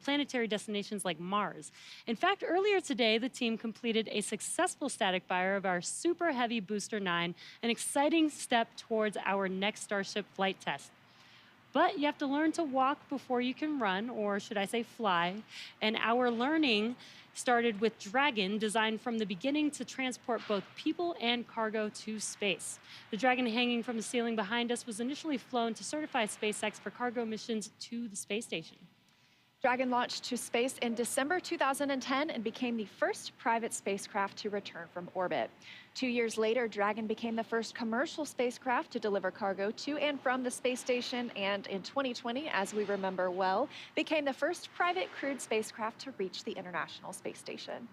planetary destinations like Mars. In fact, earlier today, the team completed a successful static fire of our Super Heavy Booster 9, an exciting step towards our next Starship flight test. But you have to learn to walk before you can run, or should I say fly. And our learning started with Dragon, designed from the beginning to transport both people and cargo to space. The Dragon hanging from the ceiling behind us was initially flown to certify SpaceX for cargo missions to the space station. Dragon launched to space in December 2010 and became the first private spacecraft to return from orbit. 2 years later, Dragon became the first commercial spacecraft to deliver cargo to and from the space station, and in 2020, as we remember well, became the first private crewed spacecraft to reach the International Space Station.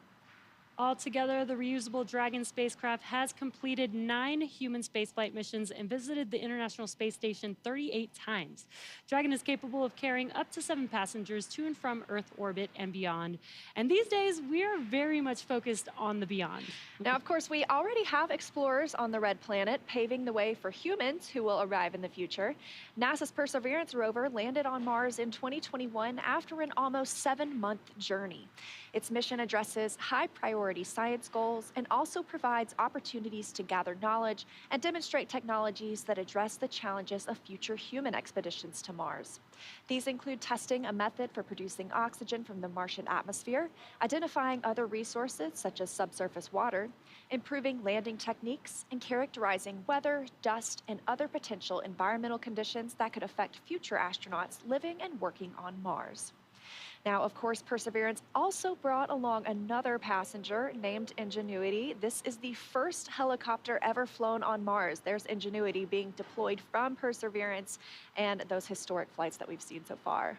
Altogether, the reusable Dragon spacecraft has completed 9 human spaceflight missions and visited the International Space Station 38 times. Dragon is capable of carrying up to 7 passengers to and from Earth orbit and beyond. And these days, we are very much focused on the beyond. Now, of course, we already have explorers on the Red Planet, paving the way for humans who will arrive in the future. NASA's Perseverance rover landed on Mars in 2021 after an almost 7-month journey. Its mission addresses high-priority science goals and also provides opportunities to gather knowledge and demonstrate technologies that address the challenges of future human expeditions to Mars. These include testing a method for producing oxygen from the Martian atmosphere, identifying other resources such as subsurface water, improving landing techniques, and characterizing weather, dust, and other potential environmental conditions that could affect future astronauts living and working on Mars. Now, of course, Perseverance also brought along another passenger named Ingenuity. This is the first helicopter ever flown on Mars. There's Ingenuity being deployed from Perseverance and those historic flights that we've seen so far.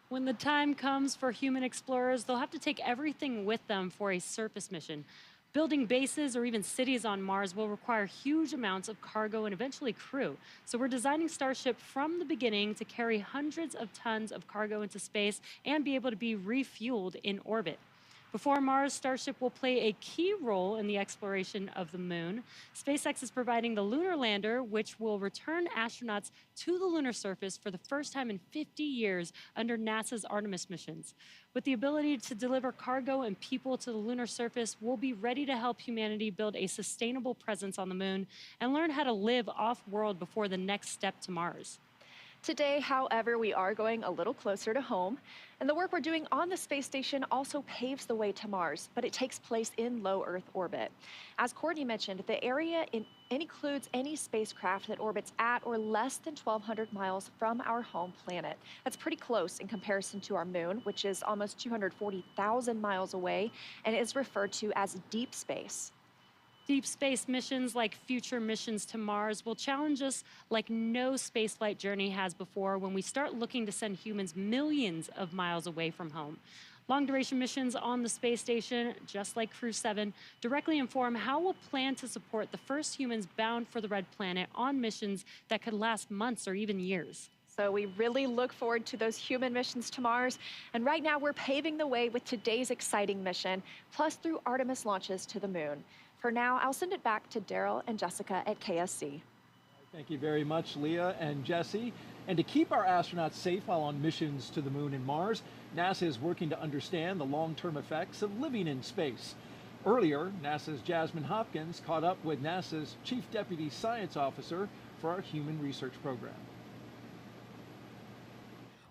When the time comes for human explorers, they'll have to take everything with them for a surface mission. Building bases or even cities on Mars will require huge amounts of cargo and eventually crew. So we're designing Starship from the beginning to carry hundreds of tons of cargo into space and be able to be refueled in orbit. Before Mars, Starship will play a key role in the exploration of the moon. SpaceX is providing the lunar lander, which will return astronauts to the lunar surface for the first time in 50 years under NASA's Artemis missions. With the ability to deliver cargo and people to the lunar surface, we'll be ready to help humanity build a sustainable presence on the moon and learn how to live off-world before the next step to Mars. Today, however, we are going a little closer to home, and the work we're doing on the space station also paves the way to Mars, but it takes place in low Earth orbit. As Courtney mentioned, the area includes any spacecraft that orbits at or less than 1,200 miles from our home planet. That's pretty close in comparison to our moon, which is almost 240,000 miles away and is referred to as deep space. Deep space missions like future missions to Mars will challenge us like no spaceflight journey has before when we start looking to send humans millions of miles away from home. Long-duration missions on the space station, just like Crew-7, directly inform how we'll plan to support the first humans bound for the Red Planet on missions that could last months or even years. So we really look forward to those human missions to Mars. And right now we're paving the way with today's exciting mission, plus through Artemis launches to the moon. For now, I'll send it back to Daryl and Jessica at KSC. Thank you very much, Leah and Jesse. And to keep our astronauts safe while on missions to the moon and Mars, NASA is working to understand the long-term effects of living in space. Earlier, NASA's Jasmine Hopkins caught up with NASA's Chief Deputy Science Officer for our Human Research Program.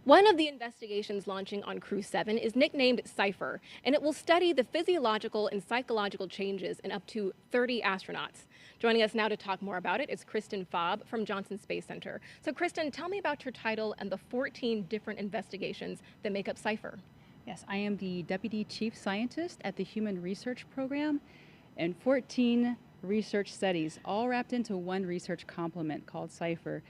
One of the investigations launching on Crew-7 is nicknamed CIPHER, and it will study the physiological and psychological changes in up to 30 astronauts. Joining us now to talk more about it is Kristen Faub from Johnson Space Center. So Kristen, tell me about your title and the 14 different investigations that make up CIPHER. Yes, I am the Deputy Chief Scientist at the Human Research Program, and 14 research studies, all wrapped into one research complement called CIPHER.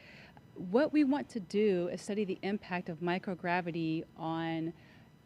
What we want to do is study the impact of microgravity on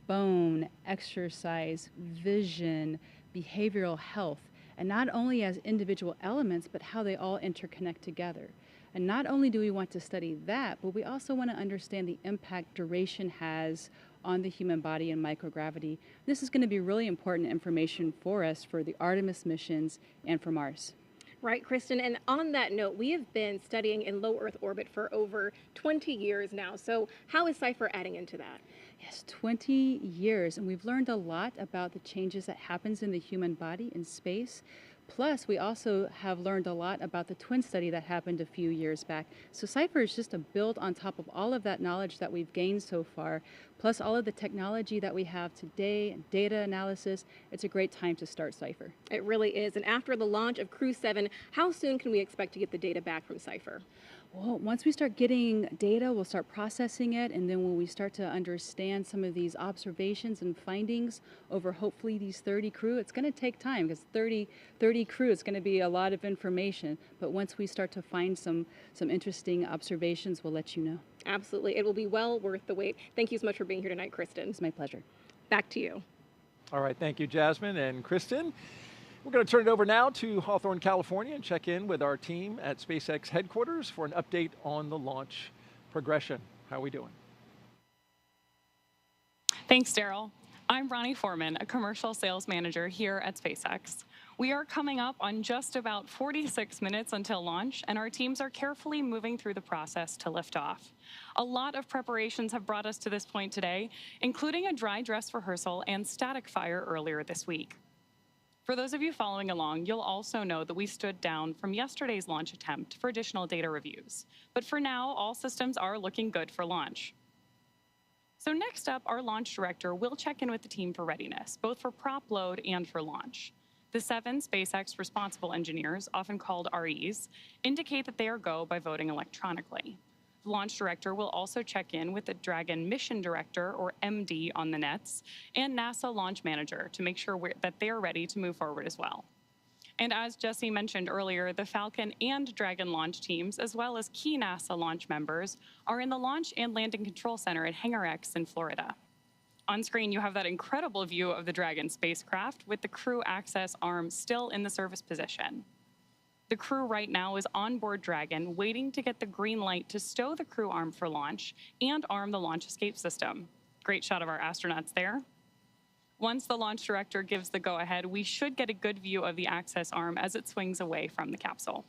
bone, exercise, vision, behavioral health, and not only as individual elements, but how they all interconnect together. And not only do we want to study that, but we also want to understand the impact duration has on the human body and microgravity. This is going to be really important information for us for the Artemis missions and for Mars. Right, Kristen, and on that note, we have been studying in low Earth orbit for over 20 years now. So how is CIPHER adding into that? Yes, 20 years, and we've learned a lot about the changes that happens in the human body in space. Plus, we also have learned a lot about the twin study that happened a few years back. So Cypher is just a build on top of all of that knowledge that we've gained so far, plus all of the technology that we have today and data analysis. It's a great time to start Cypher. It really is. And after the launch of Crew-7, how soon can we expect to get the data back from Cypher? Well, once we start getting data, we'll start processing it, and then when we start to understand some of these observations and findings over hopefully these 30 crew, it's going to take time because 30 crew, it's going to be a lot of information. But once we start to find some interesting observations, we'll let you know. Absolutely. It will be well worth the wait. Thank you so much for being here tonight, Kristen. It's my pleasure. Back to you. All right, thank you, Jasmine and Kristen. We're going to turn it over now to Hawthorne, California, and check in with our team at SpaceX headquarters for an update on the launch progression. How are we doing? Thanks, Daryl. I'm Ronnie Foreman, a commercial sales manager here at SpaceX. We are coming up on just about 46 minutes until launch, and our teams are carefully moving through the process to liftoff. A lot of preparations have brought us to this point today, including a dry dress rehearsal and static fire earlier this week. For those of you following along, you'll also know that we stood down from yesterday's launch attempt for additional data reviews. But for now, all systems are looking good for launch. So next up, our launch director will check in with the team for readiness, both for prop load and for launch. The 7 SpaceX responsible engineers, often called REs, indicate that they are go by voting electronically. The launch director will also check in with the Dragon mission director, or MD, on the nets, and NASA launch manager to make sure that they are ready to move forward as well. And as Jesse mentioned earlier, the Falcon and Dragon launch teams, as well as key NASA launch members, are in the Launch and Landing Control Center at Hangar X in Florida. On screen, you have that incredible view of the Dragon spacecraft with the crew access arm still in the service position. The crew right now is on board Dragon, waiting to get the green light to stow the crew arm for launch and arm the launch escape system. Great shot of our astronauts there. Once the launch director gives the go-ahead, we should get a good view of the access arm as it swings away from the capsule.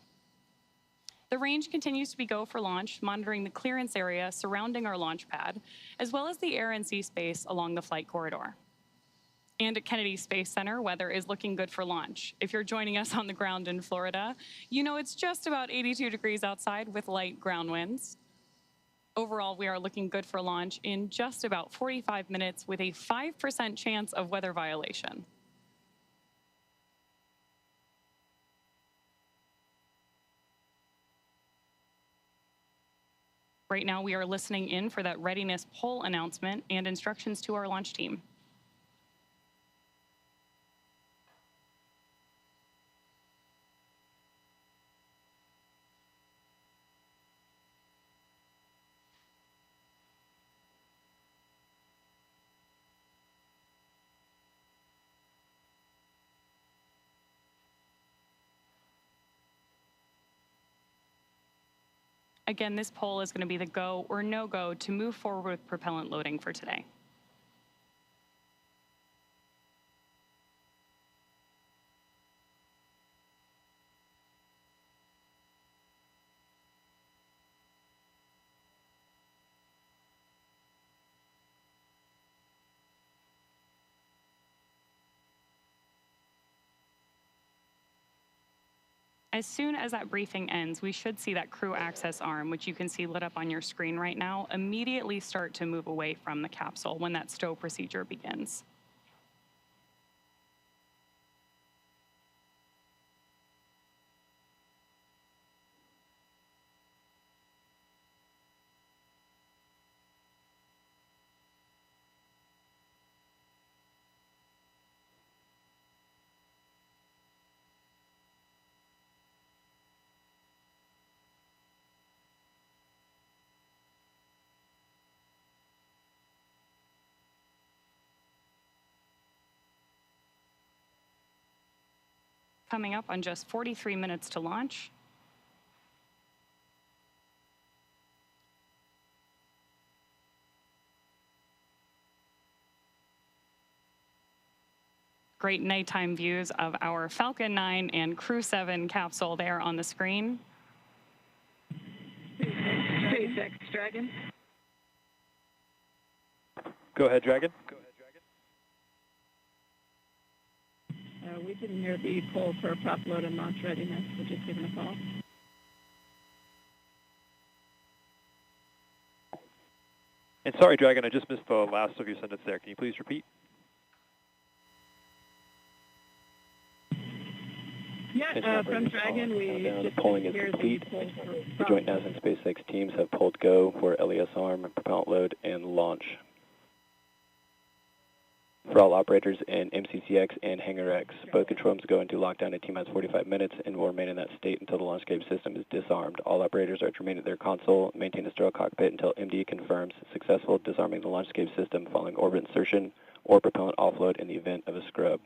The range continues to be go for launch, monitoring the clearance area surrounding our launch pad, as well as the air and sea space along the flight corridor. And at Kennedy Space Center, weather is looking good for launch. If you're joining us on the ground in Florida, you know it's just about 82 degrees outside with light ground winds. Overall, we are looking good for launch in just about 45 minutes with a 5% chance of weather violation. Right now, we are listening in for that readiness poll announcement and instructions to our launch team. Again, this poll is going to be the go or no go to move forward with propellant loading for today. As soon as that briefing ends, we should see that crew access arm, which you can see lit up on your screen right now, immediately start to move away from the capsule when that stow procedure begins. Coming up on just 43 minutes to launch. Great nighttime views of our Falcon 9 and Crew-7 capsule there on the screen. SpaceX Dragon. Go ahead, Dragon. We didn't hear the call for prop load and launch readiness. We're just giving a call. And sorry, Dragon, I just missed the last of your sentence there. Can you please repeat? Yeah, from Dragon, we just polling is hear complete. the call for The prop joint NASA and SpaceX teams have pulled go for LES arm, propellant load, and launch. For all operators in MCCX and Hangar X, both control rooms go into lockdown at T-minus 45 minutes and will remain in that state until the launchscape system is disarmed. All operators are to remain at their console, maintain a sterile cockpit until MD confirms successful disarming the launchscape system following orbit insertion or propellant offload in the event of a scrub.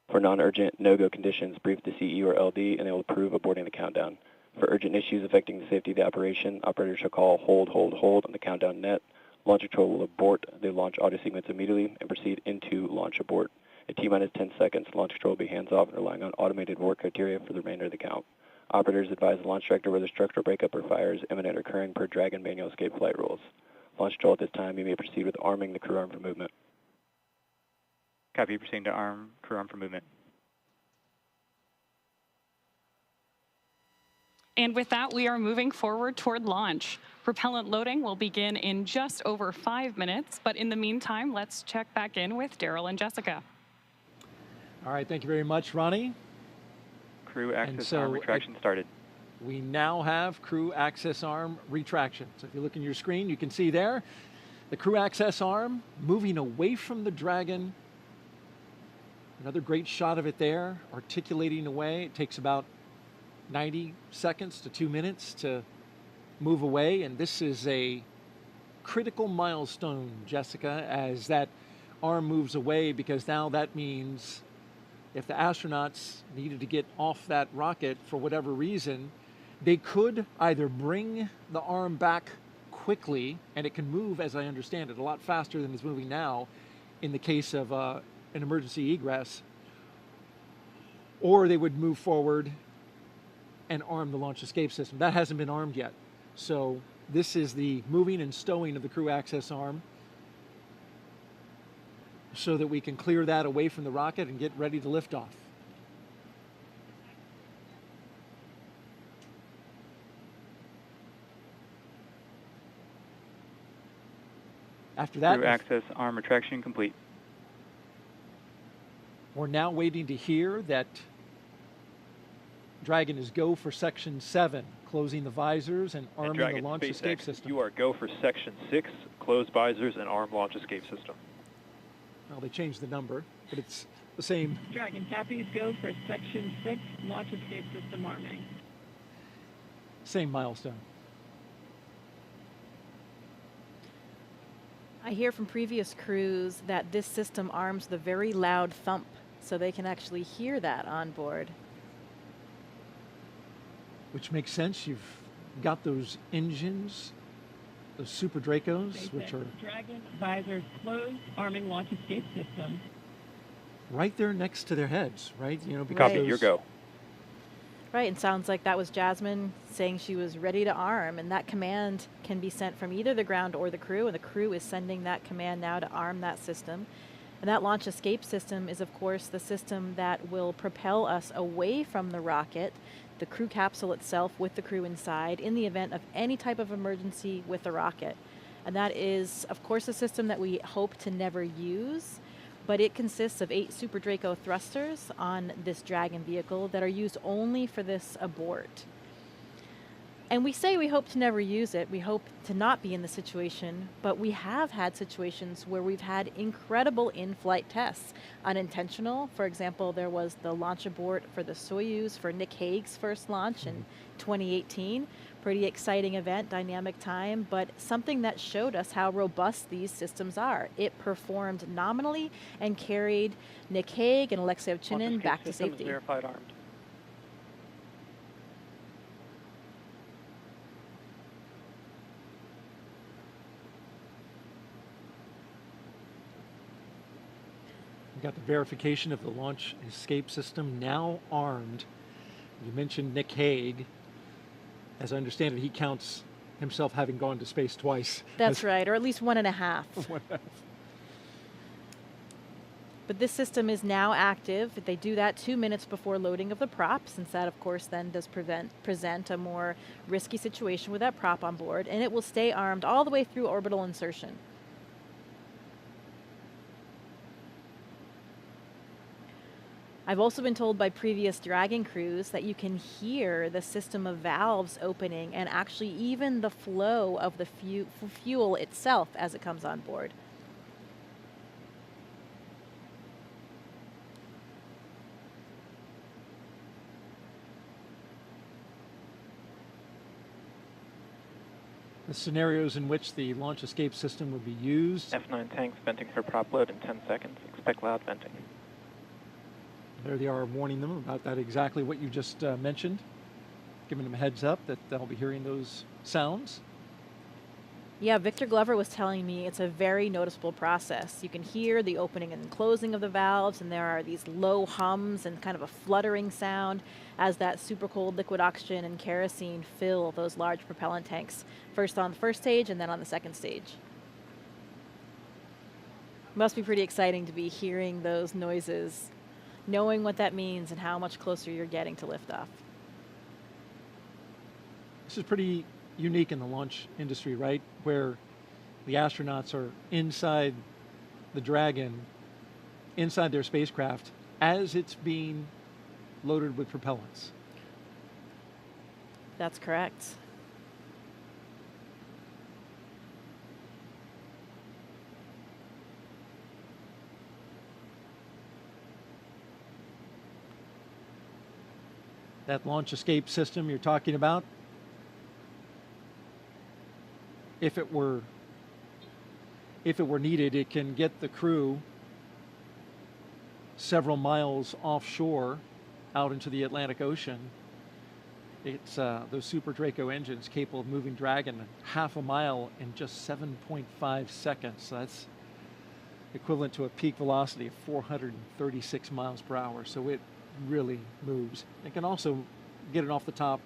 For non-urgent no-go conditions, brief the CE or LD and they will approve aborting the countdown. For urgent issues affecting the safety of the operation, operators shall call hold on the countdown net. Launch control will abort the launch audio sequence immediately and proceed into launch abort. At T-minus 10 seconds, launch control will be hands-off and relying on automated abort criteria for the remainder of the count. Operators advise the launch director whether structural breakup or fires imminent or occurring per Dragon manual escape flight rules. Launch control at this time, you may proceed with arming the crew arm for movement. Copy, proceeding to arm crew arm for movement. And with that, we are moving forward toward launch. Propellant loading will begin in just over 5 minutes, but in the meantime, let's check back in with Daryl and Jessica. All right, thank you very much, Ronnie. Crew access arm retraction started. We now have crew access arm retraction. So if you look in your screen, you can see there the crew access arm moving away from the Dragon. Another great shot of it there, articulating away. It takes about 90 seconds to 2 minutes to move away, and this is a critical milestone, Jessica, as that arm moves away, because now that means if the astronauts needed to get off that rocket for whatever reason, they could either bring the arm back quickly, and it can move, as I understand it, a lot faster than it's moving now in the case of an emergency egress, or they would move forward and arm the launch escape system. That hasn't been armed yet. So this is the moving and stowing of the crew access arm so that we can clear that away from the rocket and get ready to lift off. After that, Crew access arm retraction complete. We're now waiting to hear that Dragon is go for section 7, closing the visors and arming Dragon, the launch SpaceX, escape system. You are go for section 6, close visors and arm launch escape system. Well, they changed the number, but it's the same. Dragon, copies go for section 6, launch escape system arming. Same milestone. I hear from previous crews that this system arms the very loud thump, so they can actually hear that on board. Which makes sense. You've got those engines, those Super Dracos, which are Dragon visors closed, arming launch escape system. right there next to their heads, right? You know, Copy, those, your go. Right, and sounds like that was Jasmine saying she was ready to arm, and that command can be sent from either the ground or the crew, and the crew is sending that command now to arm that system. And that launch escape system is, of course, the system that will propel us away from the rocket, the crew capsule itself with the crew inside, in the event of any type of emergency with the rocket. And that is, of course, a system that we hope to never use, but it consists of 8 Super Draco thrusters on this Dragon vehicle that are used only for this abort. And we say we hope to never use it, we hope to not be in the situation, but we have had situations where we've had incredible in-flight tests. Unintentional, for example, there was the launch abort for the Soyuz for Nick Hague's first launch in 2018. Pretty exciting event, dynamic time, but something that showed us how robust these systems are. It performed nominally and carried Nick Hague and Alexei Ovchinin back to safety. Verified armed. we got the verification of the launch escape system now armed. You mentioned Nick Hague. As I understand it, he counts himself having gone to space twice. That's right, or at least 1.5. But this system is now active. They do that 2 minutes before loading of the prop, since that, of course, then does present a more risky situation with that prop on board, and it will stay armed all the way through orbital insertion. I've also been told by previous Dragon crews that you can hear the system of valves opening and actually even the flow of the fuel itself as it comes on board. The scenarios in which the launch escape system would be used. F9 tanks venting for prop load in 10 seconds. Expect loud venting. There they are warning them about that, exactly what you just mentioned, giving them a heads up that they'll be hearing those sounds. Yeah, Victor Glover was telling me it's a very noticeable process. You can hear the opening and closing of the valves, and there are these low hums and kind of a fluttering sound as that super cold liquid oxygen and kerosene fill those large propellant tanks, first on the first stage and then on the second stage. Must be pretty exciting to be hearing those noises, knowing what that means and how much closer you're getting to liftoff. This is pretty unique in the launch industry, right? Where the astronauts are inside the Dragon, inside their spacecraft, as it's being loaded with propellants. That's correct. That launch escape system you're talking about, if it were needed, it can get the crew several miles offshore out into the Atlantic Ocean. It's those Super Draco engines capable of moving Dragon half a mile in just 7.5 seconds. So that's equivalent to a peak velocity of 436 miles per hour. So it really moves. It can also get it off the top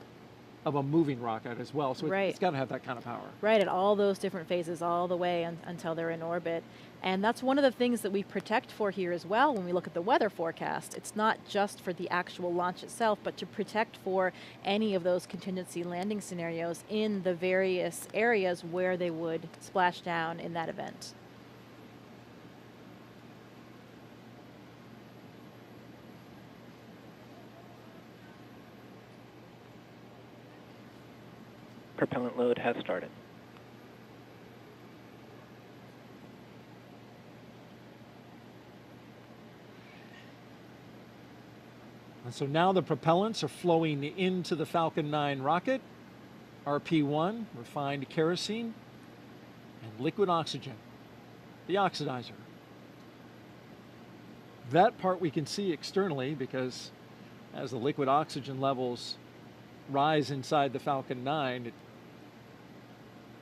of a moving rocket as well. So right. It's got to have that kind of power. Right, at all those different phases, all the way until they're in orbit. And that's one of the things that we protect for here as well when we look at the weather forecast. It's not just for the actual launch itself, but to protect for any of those contingency landing scenarios in the various areas where they would splash down in that event. Propellant load has started. And so now the propellants are flowing into the Falcon 9 rocket, RP1, refined kerosene, and liquid oxygen, the oxidizer. That part we can see externally because as the liquid oxygen levels rise inside the Falcon 9, it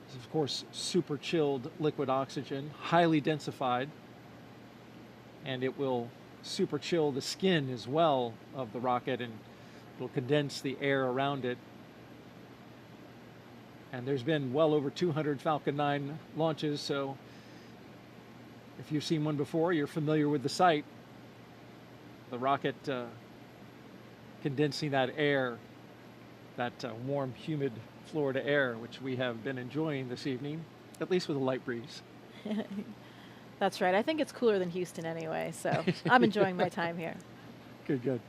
is of course super chilled liquid oxygen, highly densified, and it will super chill the skin as well of the rocket, and it'll condense the air around it. And there's been well over 200 Falcon 9 launches, so if you've seen one before, you're familiar with the sight. The rocket condensing that air, that warm, humid Florida air, which we have been enjoying this evening, at least with a light breeze. That's right. I think it's cooler than Houston anyway, so I'm enjoying my time here. Good, good.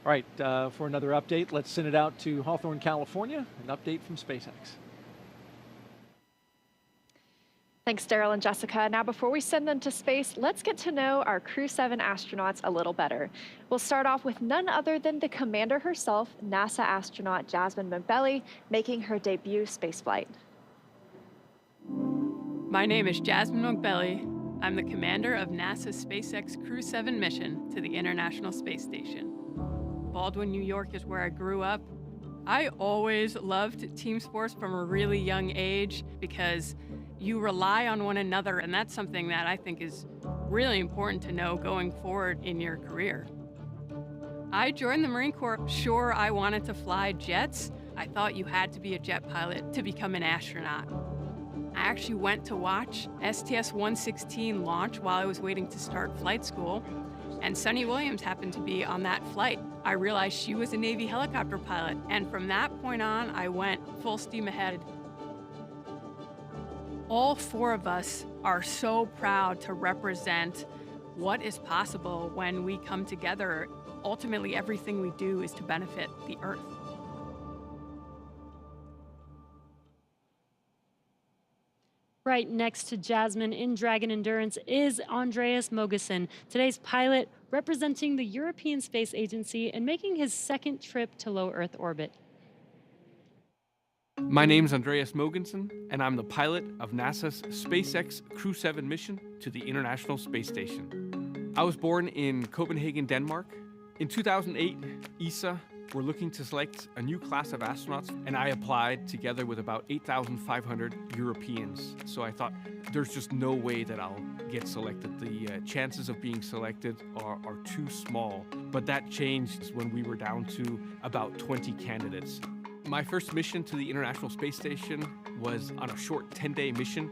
All right, for another update, let's send it out to Hawthorne, California, an update from SpaceX. Thanks, Daryl and Jessica. Now, before we send them to space, let's get to know our Crew-7 astronauts a little better. We'll start off with none other than the commander herself, NASA astronaut Jasmine McBelly, making her debut spaceflight. My name is Jasmine McBelly. I'm the commander of NASA's SpaceX Crew-7 mission to the International Space Station. Baldwin, New York is where I grew up. I always loved team sports from a really young age because you rely on one another, and that's something that I think is really important to know going forward in your career. I joined the Marine Corps. Sure, I wanted to fly jets, I thought you had to be a jet pilot to become an astronaut. I actually went to watch STS-116 launch while I was waiting to start flight school, and Sunny Williams happened to be on that flight. I realized she was a Navy helicopter pilot, and from that point on, I went full steam ahead. All four of us are so proud to represent what is possible when we come together. Ultimately, everything we do is to benefit the Earth. Right next to Jasmine in Dragon Endurance is Andreas Mogensen, today's pilot representing the European Space Agency and making his second trip to low Earth orbit. My name's Andreas Mogensen, and I'm the pilot of NASA's SpaceX Crew-7 mission to the International Space Station. I was born in Copenhagen, Denmark. In 2008, ESA were looking to select a new class of astronauts, and I applied together with about 8,500 Europeans. So I thought, there's just no way that I'll get selected. The chances of being selected are too small. But that changed when we were down to about 20 candidates. My first mission to the International Space Station was on a short 10-day mission.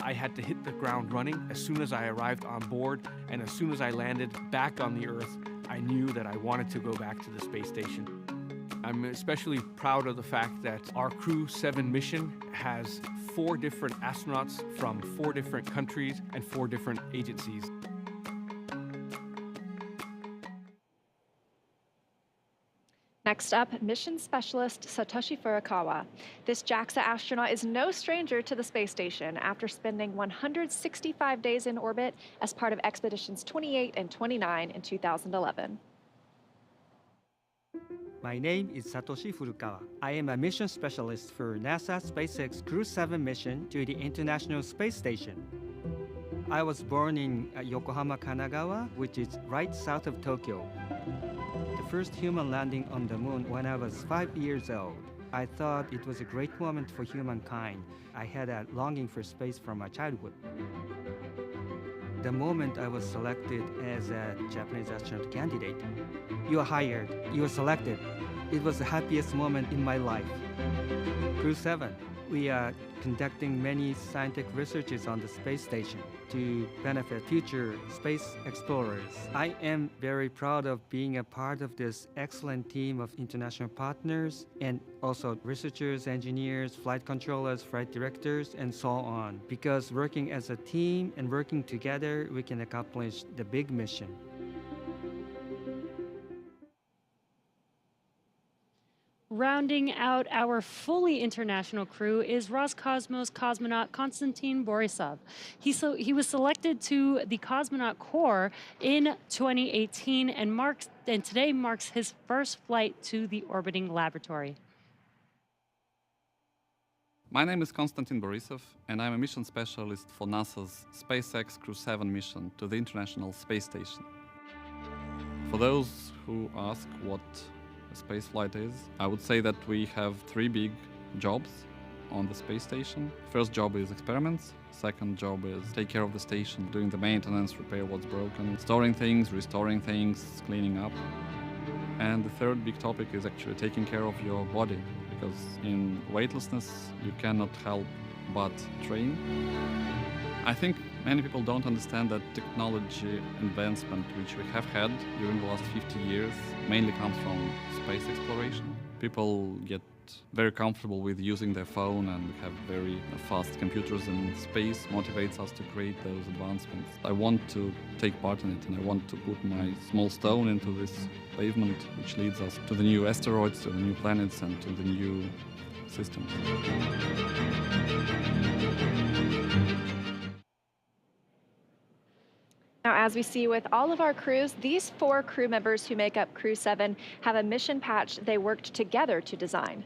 I had to hit the ground running as soon as I arrived on board, and as soon as I landed back on the Earth, I knew that I wanted to go back to the space station. I'm especially proud of the fact that our Crew-7 mission has 4 different astronauts from 4 different countries and 4 different agencies. Next up, mission specialist Satoshi Furukawa. This JAXA astronaut is no stranger to the space station after spending 165 days in orbit as part of expeditions 28 and 29 in 2011. My name is Satoshi Furukawa. I am a mission specialist for NASA SpaceX Crew-7 mission to the International Space Station. I was born in Yokohama, Kanagawa, which is right south of Tokyo. The first human landing on the moon when I was 5 years old. I thought it was a great moment for humankind. I had a longing for space from my childhood. The moment I was selected as a Japanese astronaut candidate, you are hired, you are selected. It was the happiest moment in my life. Crew-7, we are conducting many scientific researches on the space station to benefit future space explorers. I am very proud of being a part of this excellent team of international partners and also researchers, engineers, flight controllers, flight directors, and so on. Because working as a team and working together, we can accomplish the big mission. Rounding out our fully international crew is Roscosmos cosmonaut Konstantin Borisov. He was selected to the Cosmonaut Corps in 2018 and today marks his first flight to the orbiting laboratory. My name is Konstantin Borisov, and I'm a mission specialist for NASA's SpaceX Crew-7 mission to the International Space Station. For those who ask what spaceflight is, I would say that we have 3 big jobs on the space station. First job is experiments. Second job is take care of the station, doing the maintenance, repair what's broken, storing things, restoring things, cleaning up. And the third big topic is actually taking care of your body, because in weightlessness you cannot help but train. I think many people don't understand that technology advancement which we have had during the last 50 years mainly comes from space exploration. People get very comfortable with using their phone and have very fast computers, and space motivates us to create those advancements. I want to take part in it, and I want to put my small stone into this pavement which leads us to the new asteroids, to the new planets, and to the new systems. Now, as we see with all of our crews, these 4 crew members who make up Crew-7 have a mission patch they worked together to design.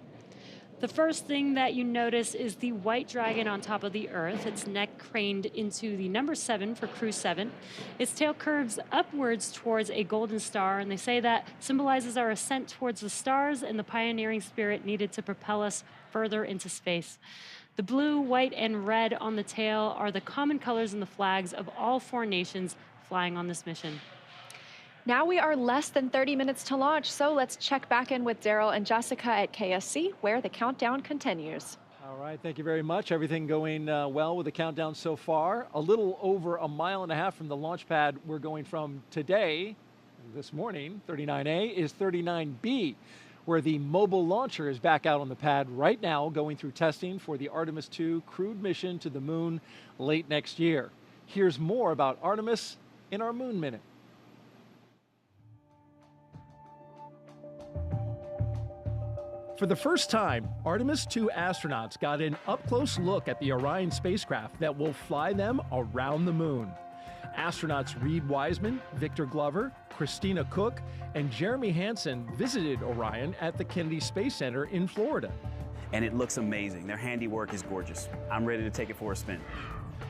The first thing that you notice is the white dragon on top of the Earth, its neck craned into the number 7 for Crew-7. Its tail curves upwards towards a golden star, and they say that symbolizes our ascent towards the stars and the pioneering spirit needed to propel us further into space. The blue, white, and red on the tail are the common colors in the flags of all 4 nations flying on this mission. Now we are less than 30 minutes to launch, so let's check back in with Daryl and Jessica at KSC, where the countdown continues. All right, thank you very much. Everything going well with the countdown so far. A little over a mile and a half from the launch pad we're going from today, this morning, 39A, is 39B, where the mobile launcher is back out on the pad right now, going through testing for the Artemis II crewed mission to the moon late next year. Here's more about Artemis in our Moon Minute. For the first time, Artemis II astronauts got an up-close look at the Orion spacecraft that will fly them around the moon. Astronauts Reed Wiseman, Victor Glover, Christina Cook, and Jeremy Hansen visited Orion at the Kennedy Space Center in Florida. And it looks amazing. Their handiwork is gorgeous. I'm ready to take it for a spin.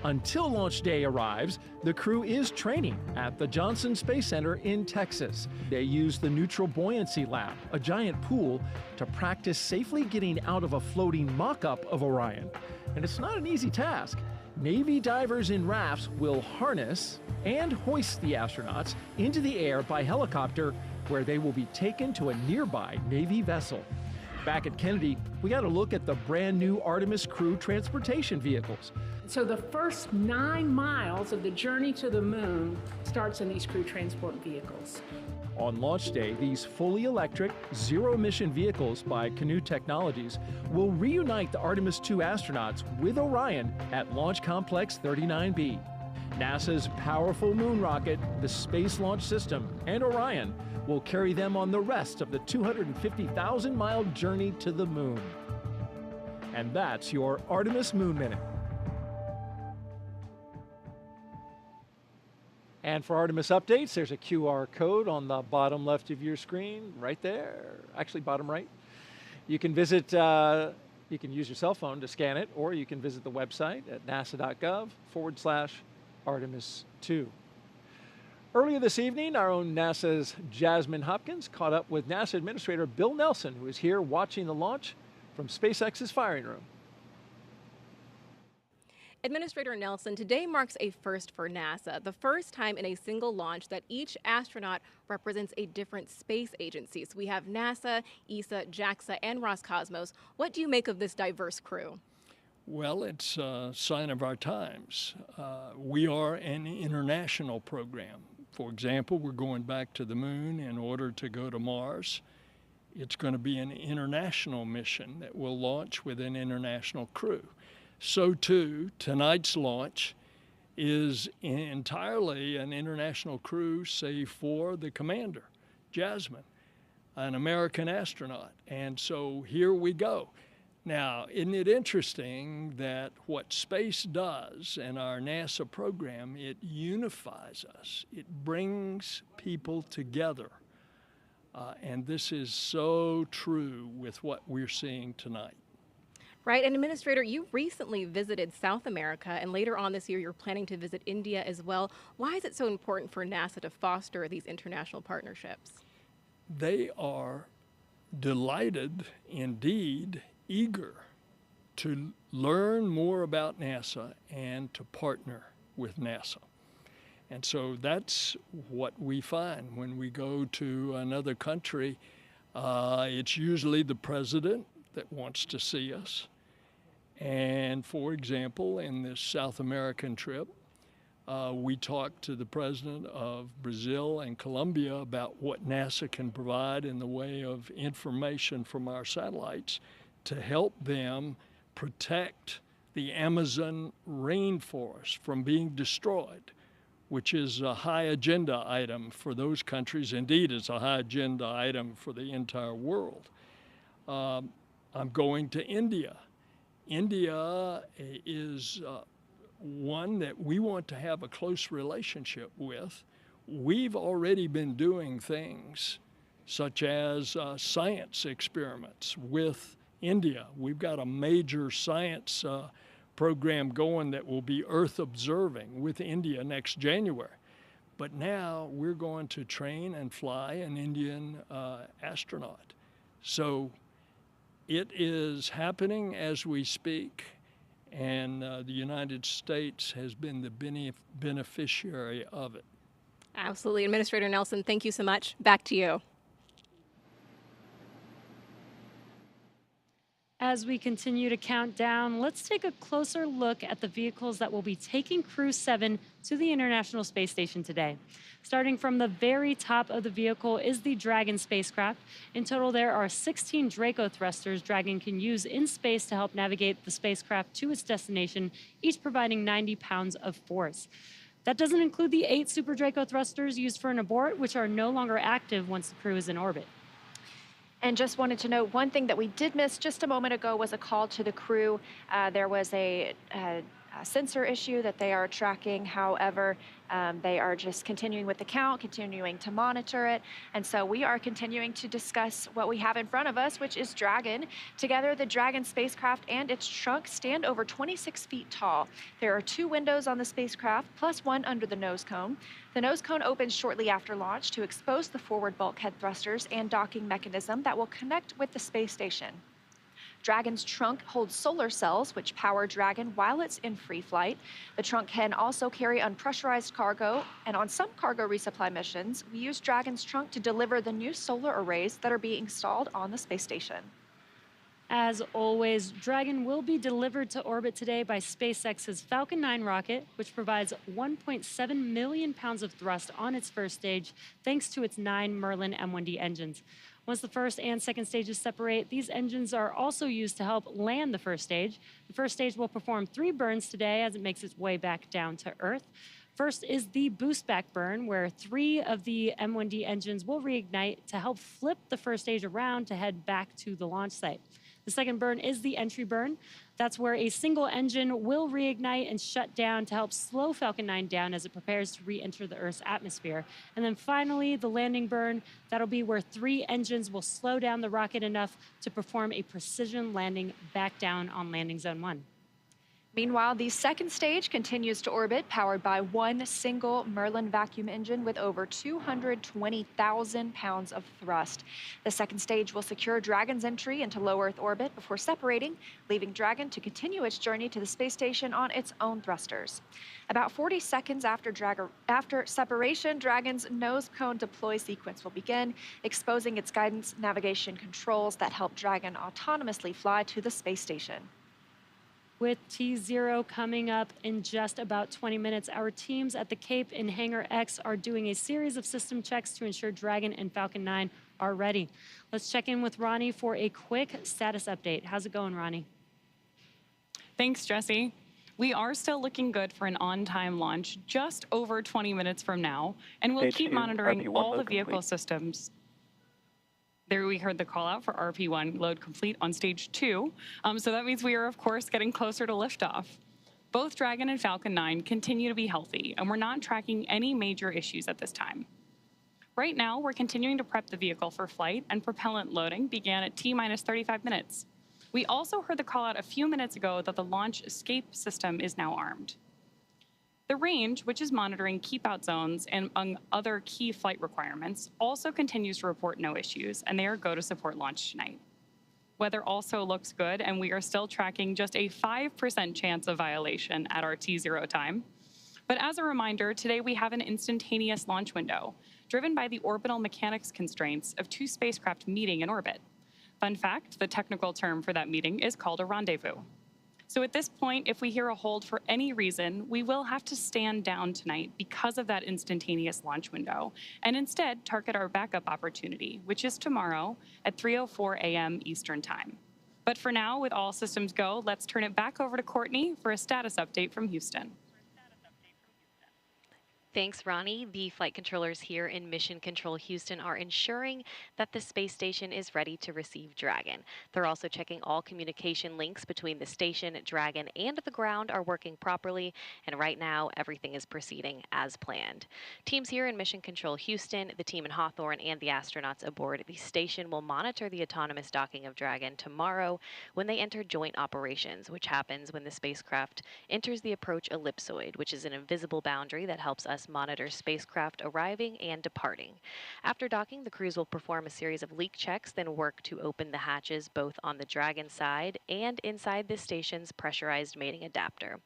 Until launch day arrives, the crew is training at the Johnson Space Center in Texas. They use the Neutral Buoyancy Lab, a giant pool, to practice safely getting out of a floating mock-up of Orion. And it's not an easy task. Navy divers in rafts will harness and hoist the astronauts into the air by helicopter, where they will be taken to a nearby Navy vessel. Back at Kennedy, we got a look at the brand new Artemis crew transportation vehicles. So the first 9 miles of the journey to the moon starts in these crew transport vehicles. On launch day, these fully electric, zero-emission vehicles by Canoe Technologies will reunite the Artemis II astronauts with Orion at Launch Complex 39B. NASA's powerful moon rocket, the Space Launch System, and Orion will carry them on the rest of the 250,000-mile journey to the moon. And that's your Artemis Moon Minute. And for Artemis updates, there's a QR code on the bottom left of your screen, right there, actually bottom right. You can visit, you can use your cell phone to scan it, or you can visit the website at nasa.gov/Artemis2. Earlier this evening, our own NASA's Jasmine Hopkins caught up with NASA Administrator Bill Nelson, who is here watching the launch from SpaceX's firing room. Administrator Nelson, today marks a first for NASA, the first time in a single launch that each astronaut represents a different space agency. So we have NASA, ESA, JAXA, and Roscosmos. What do you make of this diverse crew? Well, it's a sign of our times. We are an international program. For example, we're going back to the moon in order to go to Mars. It's going to be an international mission that will launch with an international crew. So too, tonight's launch is entirely an international crew, save for the commander, Jasmine, an American astronaut. And so here we go. Now, isn't it interesting that what space does in our NASA program, it unifies us. It brings people together. And this is so true with what we're seeing tonight. Right, and Administrator, you recently visited South America, and later on this year you're planning to visit India as well. Why is it so important for NASA to foster these international partnerships? They are delighted, indeed, eager to learn more about NASA and to partner with NASA. And so that's what we find when we go to another country. It's usually the president that wants to see us. And for example, in this South American trip, we talked to the president of Brazil and Colombia about what NASA can provide in the way of information from our satellites to help them protect the Amazon rainforest from being destroyed, which is a high agenda item for those countries. Indeed, it's a high agenda item for the entire world. I'm going to India. India is one that we want to have a close relationship with. We've already been doing things such as science experiments with India. We've got a major science program going that will be Earth observing with India next January. But now we're going to train and fly an Indian astronaut. So it is happening as we speak, and the United States has been the beneficiary of it. Absolutely. Administrator Nelson, thank you so much. Back to you. As we continue to count down, let's take a closer look at the vehicles that will be taking Crew-7 to the International Space Station today. Starting from the very top of the vehicle is the Dragon spacecraft. In total, there are 16 Draco thrusters Dragon can use in space to help navigate the spacecraft to its destination, each providing 90 pounds of force. That doesn't include the 8 Super Draco thrusters used for an abort, which are no longer active once the crew is in orbit. And just wanted to note, one thing that we did miss just a moment ago was a call to the crew. There was a sensor issue that they are tracking. However, they are just continuing with the count, continuing to monitor it. And so we are continuing to discuss what we have in front of us, which is Dragon. Together, the Dragon spacecraft and its trunk stand over 26 feet tall. There are 2 windows on the spacecraft, plus 1 under the nose cone. The nose cone opens shortly after launch to expose the forward bulkhead thrusters and docking mechanism that will connect with the space station. Dragon's trunk holds solar cells, which power Dragon while it's in free flight. The trunk can also carry unpressurized cargo, and on some cargo resupply missions, we use Dragon's trunk to deliver the new solar arrays that are being installed on the space station. As always, Dragon will be delivered to orbit today by SpaceX's Falcon 9 rocket, which provides 1.7 million pounds of thrust on its first stage, thanks to its 9 Merlin M1D engines. Once the first and second stages separate, these engines are also used to help land the first stage. The first stage will perform 3 burns today as it makes its way back down to Earth. First is the boost back burn, where 3 of the M1D engines will reignite to help flip the first stage around to head back to the launch site. The second burn is the entry burn. That's where a single engine will reignite and shut down to help slow Falcon 9 down as it prepares to re-enter the Earth's atmosphere. And then finally, the landing burn. That'll be where 3 engines will slow down the rocket enough to perform a precision landing back down on landing zone 1. Meanwhile, the second stage continues to orbit, powered by 1 single Merlin vacuum engine with over 220,000 pounds of thrust. The second stage will secure Dragon's entry into low Earth orbit before separating, leaving Dragon to continue its journey to the space station on its own thrusters. About 40 seconds after separation, Dragon's nose cone deploy sequence will begin, exposing its guidance navigation controls that help Dragon autonomously fly to the space station. With T0 coming up in just about 20 minutes, our teams at the Cape in Hangar X are doing a series of system checks to ensure Dragon and Falcon 9 are ready. Let's check in with Ronnie for a quick status update. How's it going, Ronnie? Thanks, Jesse. We are still looking good for an on-time launch just over 20 minutes from now, and we'll keep monitoring all the vehicle systems. There we heard the call out for RP1 load complete on stage 2. So that means we are, of course, getting closer to liftoff. Both Dragon and Falcon 9 continue to be healthy, and we're not tracking any major issues at this time. Right now, we're continuing to prep the vehicle for flight, and propellant loading began at T-minus 35 minutes. We also heard the call out a few minutes ago that the launch escape system is now armed. The range, which is monitoring keep-out zones and among other key flight requirements, also continues to report no issues, and they are go to support launch tonight. Weather also looks good, and we are still tracking just a 5% chance of violation at our T0 time. But as a reminder, today we have an instantaneous launch window, driven by the orbital mechanics constraints of 2 spacecraft meeting in orbit. Fun fact, the technical term for that meeting is called a rendezvous. So at this point, if we hear a hold for any reason, we will have to stand down tonight because of that instantaneous launch window, and instead target our backup opportunity, which is tomorrow at 3:04 a.m. Eastern Time. But for now, with all systems go, let's turn it back over to Courtney for a status update from Houston. Thanks, Ronnie. The flight controllers here in Mission Control Houston are ensuring that the space station is ready to receive Dragon. They're also checking all communication links between the station, Dragon, and the ground are working properly, and right now everything is proceeding as planned. Teams here in Mission Control Houston, the team in Hawthorne, and the astronauts aboard the station will monitor the autonomous docking of Dragon tomorrow when they enter joint operations, which happens when the spacecraft enters the approach ellipsoid, which is an invisible boundary that helps us monitor spacecraft arriving and departing. After docking, the crews will perform a series of leak checks, then work to open the hatches both on the Dragon side and inside the station's pressurized mating adapter.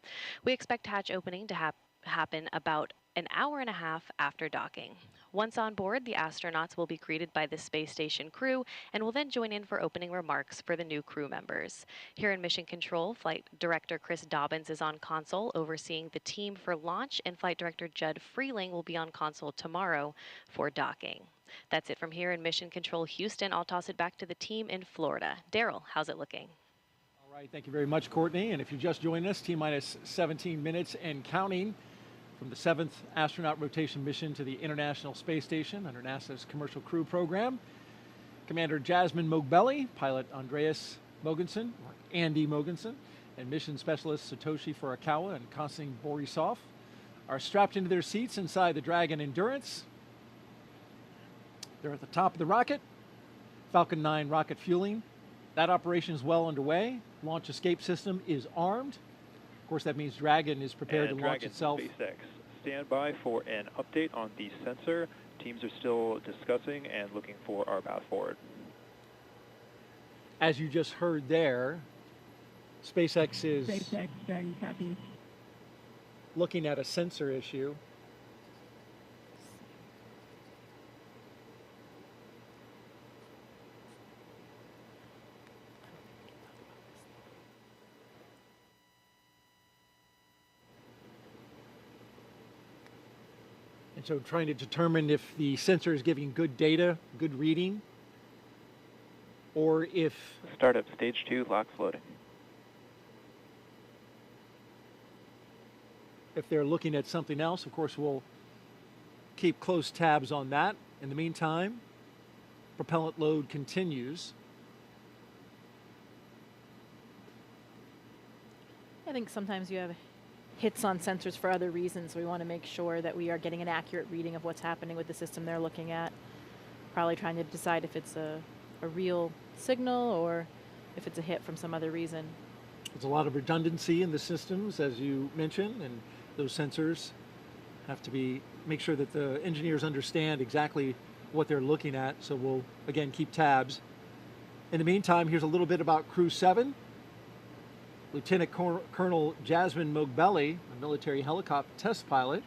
We expect hatch opening to happen about an hour and a half after docking. Once on board, the astronauts will be greeted by the space station crew and will then join in for opening remarks for the new crew members. Here in Mission Control, Flight Director Chris Dobbins is on console overseeing the team for launch, and Flight Director Judd Freeling will be on console tomorrow for docking. That's it from here in Mission Control Houston. I'll toss it back to the team in Florida. Daryl, how's it looking? All right, thank you very much, Courtney. And if you just joined us, T-minus 17 minutes and counting from the 7th astronaut rotation mission to the International Space Station under NASA's Commercial Crew program. Commander Jasmine Mogbelli, pilot Andreas Mogensen, or Andy Mogensen, and mission specialist Satoshi Furukawa and Konstantin Borisov are strapped into their seats inside the Dragon Endurance. They're at the top of the rocket. Falcon 9 rocket fueling. That operation is well underway. Launch escape system is armed. Of course, that means Dragon is prepared to launch itself. SpaceX, stand by for an update on the sensor. Teams are still discussing and looking for our path forward. As you just heard there, SpaceX is Dragon copy. looking at a sensor issue. And so trying to determine if the sensor is giving good data, good reading, or if... Startup stage 2, locks loading. If they're looking at something else, of course, we'll keep close tabs on that. In the meantime, propellant load continues. I think sometimes you have hits on sensors for other reasons. We want to make sure that we are getting an accurate reading of what's happening with the system they're looking at. Probably trying to decide if it's a real signal or if it's a hit from some other reason. There's a lot of redundancy in the systems, as you mentioned, and those sensors have to make sure that the engineers understand exactly what they're looking at. So we'll, again, keep tabs. In the meantime, here's a little bit about Crew-7. Lieutenant Colonel Jasmine Mogbelli, a military helicopter test pilot.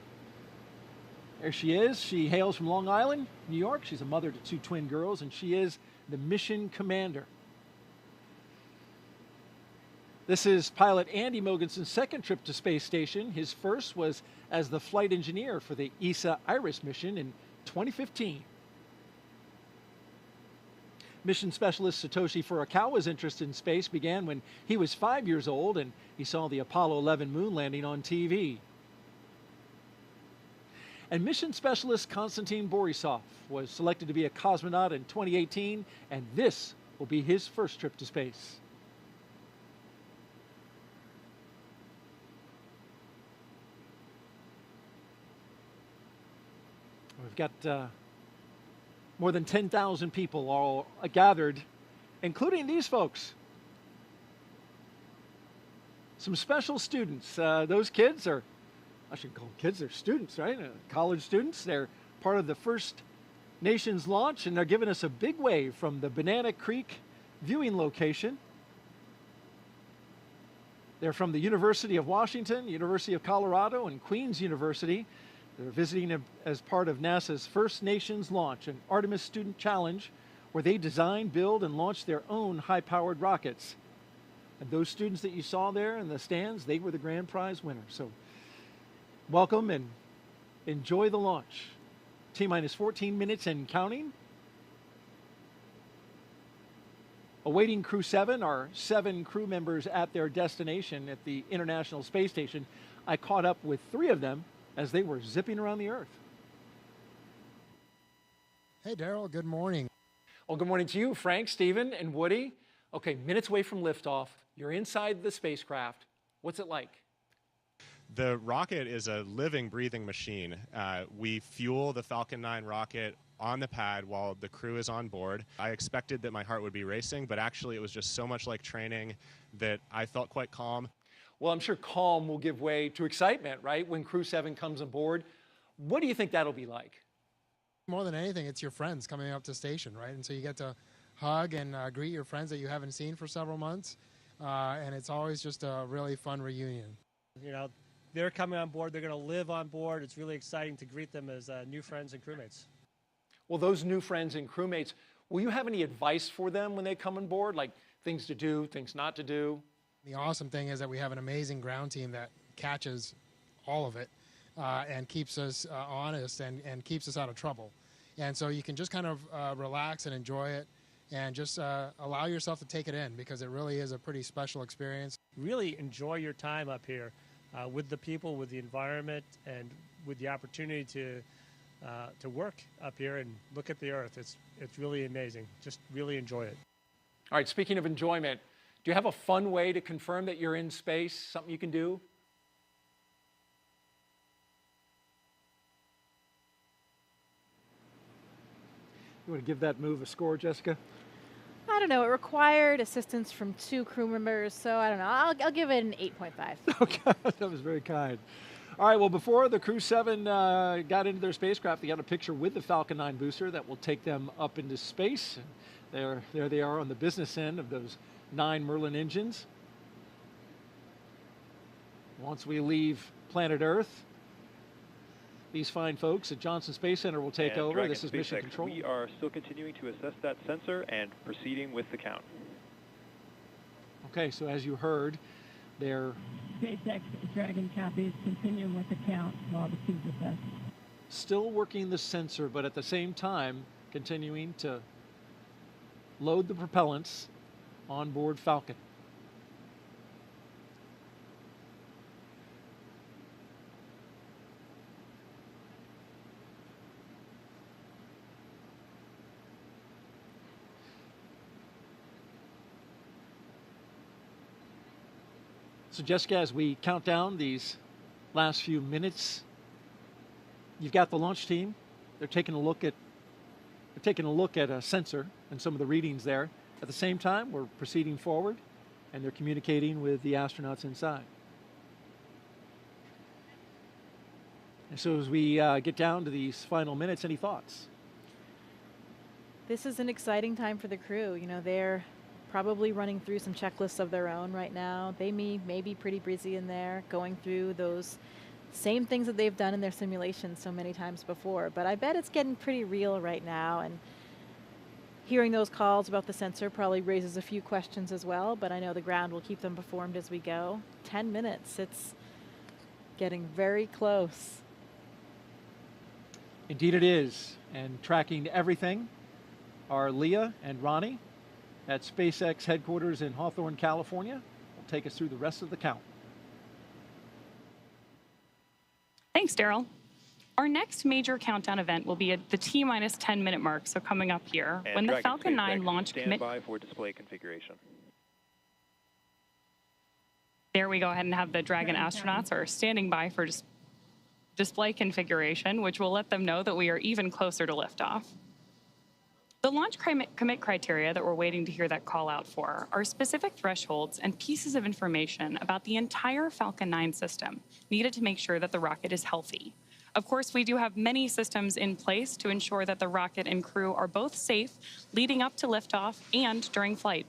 There she is. She hails from Long Island, New York. She's a mother to 2 twin girls, and she is the mission commander. This is pilot Andy Mogensen's second trip to space station. His first was as the flight engineer for the ESA IRIS mission in 2015. Mission specialist Satoshi Furukawa's interest in space began when he was 5 years old and he saw the Apollo 11 moon landing on TV. And mission specialist Konstantin Borisov was selected to be a cosmonaut in 2018, and this will be his first trip to space. We've got more than 10,000 people all gathered, including these folks. Some special students. Those kids are, I should call them kids, they're students, right? College students. They're part of the First Nations launch, and they're giving us a big wave from the Banana Creek viewing location. They're from the University of Washington, University of Colorado, and Queen's University. They're visiting as part of NASA's First Nations launch, an Artemis Student Challenge, where they design, build, and launch their own high-powered rockets. And those students that you saw there in the stands, they were the grand prize winners. So welcome and enjoy the launch. T-minus 14 minutes and counting. Awaiting Crew-7 are 7 crew members at their destination at the International Space Station. I caught up with 3 of them as they were zipping around the Earth. Hey, Daryl, good morning. Well, good morning to you, Frank, Stephen, and Woody. Okay, minutes away from liftoff. You're inside the spacecraft. What's it like? The rocket is a living, breathing machine. We fuel the Falcon 9 rocket on the pad while the crew is on board. I expected that my heart would be racing, but actually it was just so much like training that I felt quite calm. Well, I'm sure calm will give way to excitement, right, when Crew-7 comes aboard. What do you think that'll be like? More than anything, it's your friends coming up to station, right? And so you get to hug and greet your friends that you haven't seen for several months. And it's always just a really fun reunion. You know, they're coming on board. They're going to live on board. It's really exciting to greet them as new friends and crewmates. Well, those new friends and crewmates, will you have any advice for them when they come on board, like things to do, things not to do? The awesome thing is that we have an amazing ground team that catches all of it and keeps us honest and keeps us out of trouble. And so you can just kind of relax and enjoy it and just allow yourself to take it in, because it really is a pretty special experience. Really enjoy your time up here with the people, with the environment, and with the opportunity to work up here and look at the Earth. It's really amazing. Just really enjoy it. All right, speaking of enjoyment, do you have a fun way to confirm that you're in space, something you can do? You want to give that move a score, Jessica? I don't know. It required assistance from 2 crew members, so I don't know. I'll give it an 8.5. Okay, that was very kind. All right, well, before the Crew-7 got into their spacecraft, they got a picture with the Falcon 9 booster that will take them up into space. And there they are on the business end of those 9 Merlin engines. Once we leave planet Earth, these fine folks at Johnson Space Center will take over. Dragon This is Mission SpaceX, Control. We are still continuing to assess that sensor and proceeding with the count. Okay, so as you heard, they're SpaceX Dragon copies, continuing with the count while the tubes assess. still working the sensor, but at the same time continuing to load the propellants on board Falcon. So Jessica, as we count down these last few minutes, you've got the launch team. They're taking a look at a sensor and some of the readings there. At the same time, we're proceeding forward, and they're communicating with the astronauts inside. And so as we get down to these final minutes, any thoughts? This is an exciting time for the crew. You know, they're probably running through some checklists of their own right now. They may be pretty busy in there, going through those same things that they've done in their simulations so many times before. But I bet it's getting pretty real right now, and hearing those calls about the sensor probably raises a few questions as well, but I know the ground will keep them informed as we go. 10 minutes, it's getting very close. Indeed it is, and tracking everything are Leah and Ronnie at SpaceX headquarters in Hawthorne, California. Will take us through the rest of the count. Thanks, Daryl. Our next major countdown event will be at the T-minus 10-minute mark, so coming up here, And when the Dragon Falcon 9 SpaceX, launch stand by for display configuration. There we go ahead and have the Dragon astronauts are standing by for display configuration, which will let them know that we are even closer to liftoff. The launch commit criteria that we're waiting to hear that call out for are specific thresholds and pieces of information about the entire Falcon 9 system needed to make sure that the rocket is healthy. Of course, we do have many systems in place to ensure that the rocket and crew are both safe leading up to liftoff and during flight.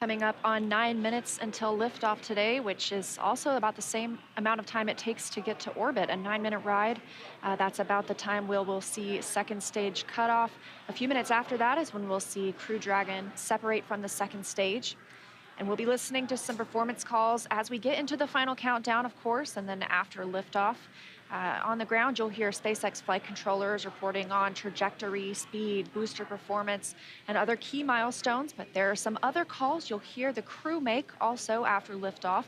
Coming up on 9 minutes until liftoff today, which is also about the same amount of time it takes to get to orbit, a 9-minute ride. That's about the time we'll see second stage cutoff. A few minutes after that is when we'll see Crew Dragon separate from the second stage. And we'll be listening to some performance calls as we get into the final countdown, of course, and then after liftoff. On the ground, you'll hear SpaceX flight controllers reporting on trajectory, speed, booster performance, and other key milestones. But there are some other calls you'll hear the crew make also after liftoff.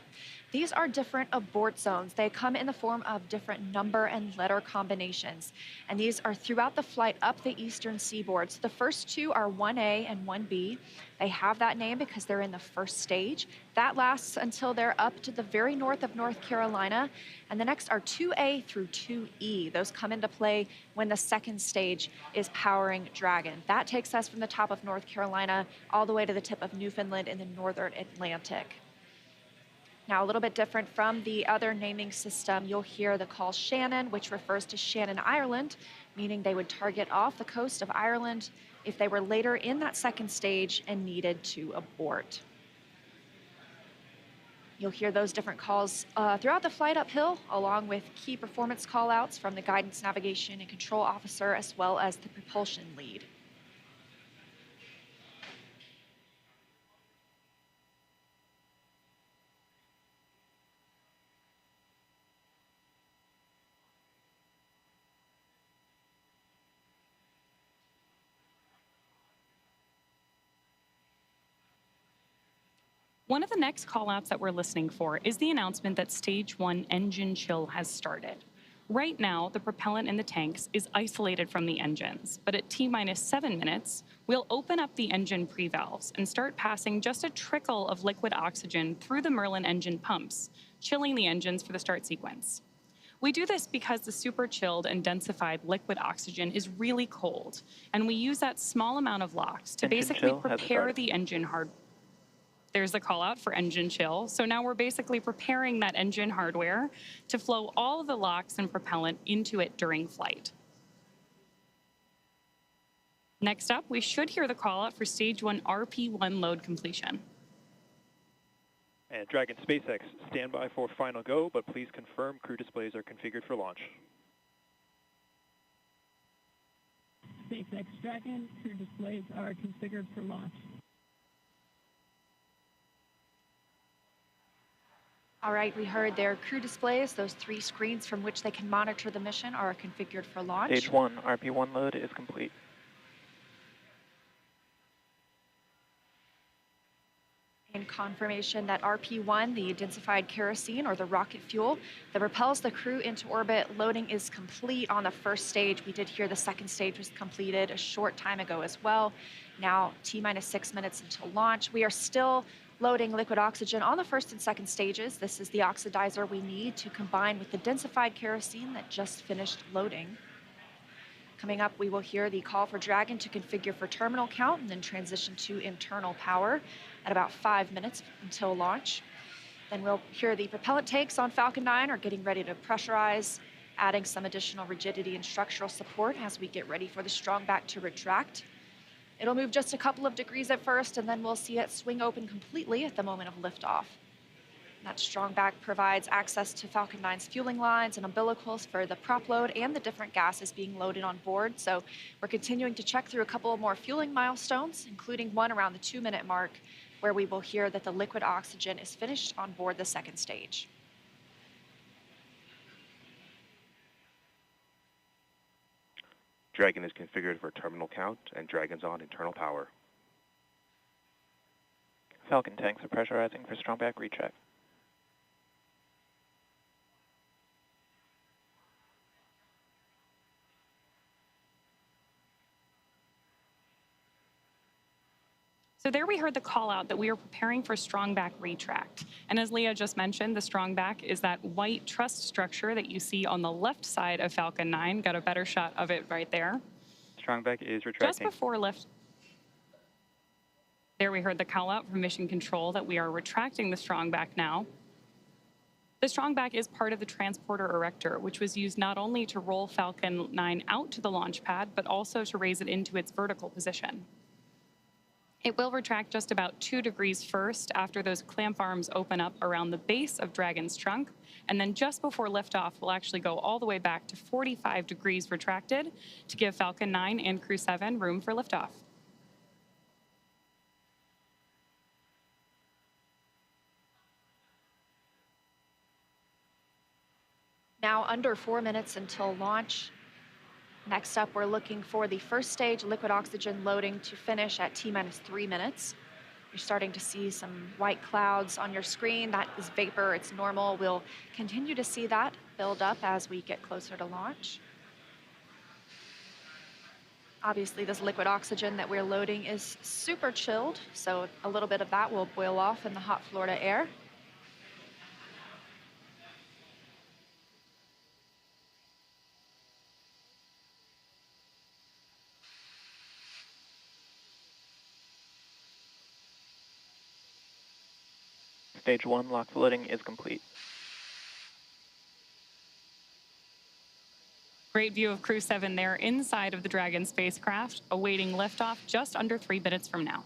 These are different abort zones. They come in the form of different number and letter combinations. And these are throughout the flight up the eastern seaboard. So the first two are 1A and 1B. They have that name because they're in the first stage. That lasts until they're up to the very north of North Carolina. And the next are 2A through 2E. Those come into play when the second stage is powering Dragon. That takes us from the top of North Carolina all the way to the tip of Newfoundland in the northern Atlantic. Now, a little bit different from the other naming system, you'll hear the call Shannon, which refers to Shannon, Ireland, meaning they would target off the coast of Ireland if they were later in that second stage and needed to abort. You'll hear those different calls throughout the flight uphill, along with key performance callouts from the guidance, navigation, and control officer, as well as the propulsion lead. One of the next callouts that we're listening for is the announcement that Stage 1 engine chill has started. Right now, the propellant in the tanks is isolated from the engines, but at T-minus 7 minutes, we'll open up the engine pre-valves and start passing just a trickle of liquid oxygen through the Merlin engine pumps, chilling the engines for the start sequence. We do this because the super chilled and densified liquid oxygen is really cold, and we use that small amount of LOX to basically prepare the engine hardware. There's the call out for engine chill. So now we're basically preparing that engine hardware to flow all of the LOX and propellant into it during flight. Next up, we should hear the call out for Stage 1 RP1 load completion. And Dragon SpaceX, stand by for final go, but please confirm crew displays are configured for launch. SpaceX Dragon, crew displays are configured for launch. All right, we heard their crew displays. Those 3 screens from which they can monitor the mission are configured for launch. Stage 1, RP1 load is complete. And confirmation that RP1, the densified kerosene or the rocket fuel that propels the crew into orbit, loading is complete on the first stage. We did hear the second stage was completed a short time ago as well. Now T-minus 6 minutes until launch. We are still loading liquid oxygen on the first and second stages. This is the oxidizer we need to combine with the densified kerosene that just finished loading. Coming up, we will hear the call for Dragon to configure for terminal count and then transition to internal power at about 5 minutes until launch. Then we'll hear the propellant tanks on Falcon 9 are getting ready to pressurize, adding some additional rigidity and structural support as we get ready for the strong back to retract. It'll move just a couple of degrees at first, and then we'll see it swing open completely at the moment of liftoff. That strong back provides access to Falcon 9's fueling lines and umbilicals for the prop load and the different gases being loaded on board. So we're continuing to check through a couple of more fueling milestones, including one around the 2-minute mark, where we will hear that the liquid oxygen is finished on board the second stage. Dragon is configured for terminal count, and Dragon's on internal power. Falcon tanks are pressurizing for strong back recheck. So there we heard the call out that we are preparing for strong back retract. And as Leah just mentioned, the strong back is that white truss structure that you see on the left side of Falcon 9. Got a better shot of it right there. Strong back is retracting. Just before lift. There we heard the call out from Mission Control that we are retracting the strong back now. The strong back is part of the transporter erector, which was used not only to roll Falcon 9 out to the launch pad, but also to raise it into its vertical position. It will retract just about 2 degrees first after those clamp arms open up around the base of Dragon's trunk, and then just before liftoff, we'll actually go all the way back to 45 degrees retracted to give Falcon 9 and Crew-7 room for liftoff. Now under 4 minutes until launch. Next up, we're looking for the first stage liquid oxygen loading to finish at T-minus 3 minutes. You're starting to see some white clouds on your screen. That is vapor, it's normal. We'll continue to see that build up as we get closer to launch. Obviously, this liquid oxygen that we're loading is super chilled, so a little bit of that will boil off in the hot Florida air. Stage 1 LOX loading is complete. Great view of Crew-7 there inside of the Dragon spacecraft, awaiting liftoff just under 3 minutes from now.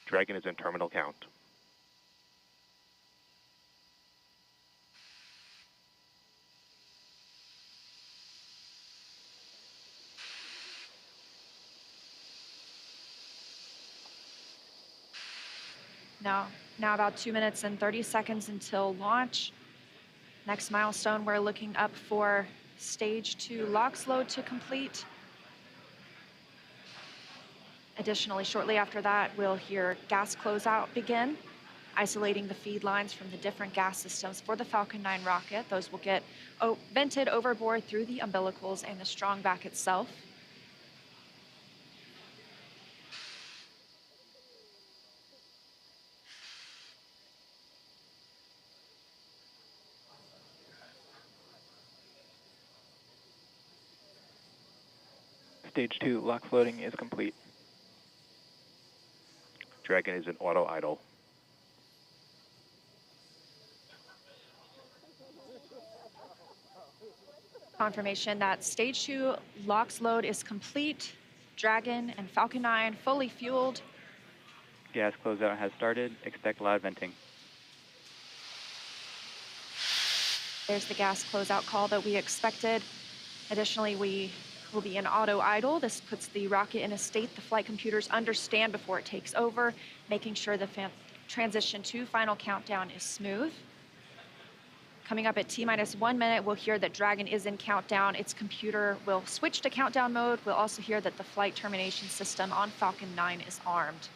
Dragon is in terminal count. Now about 2 minutes and 30 seconds until launch. Next milestone, we're looking up for stage 2 LOX load to complete. Additionally, shortly after that, we'll hear gas closeout begin, isolating the feed lines from the different gas systems for the Falcon 9 rocket. Those will get vented overboard through the umbilicals and the strong back itself. Stage 2 LOX loading is complete. Dragon is in auto idle. Confirmation that stage 2 LOX load is complete. Dragon and Falcon 9 fully fueled. Gas closeout has started. Expect loud venting. There's the gas closeout call that we expected. Additionally, we will be in auto idle. This puts the rocket in a state the flight computers understand before it takes over, making sure the transition to final countdown is smooth. Coming up at T-minus 1 minute, we'll hear that Dragon is in countdown. Its computer will switch to countdown mode. We'll also hear that the flight termination system on Falcon 9 is armed.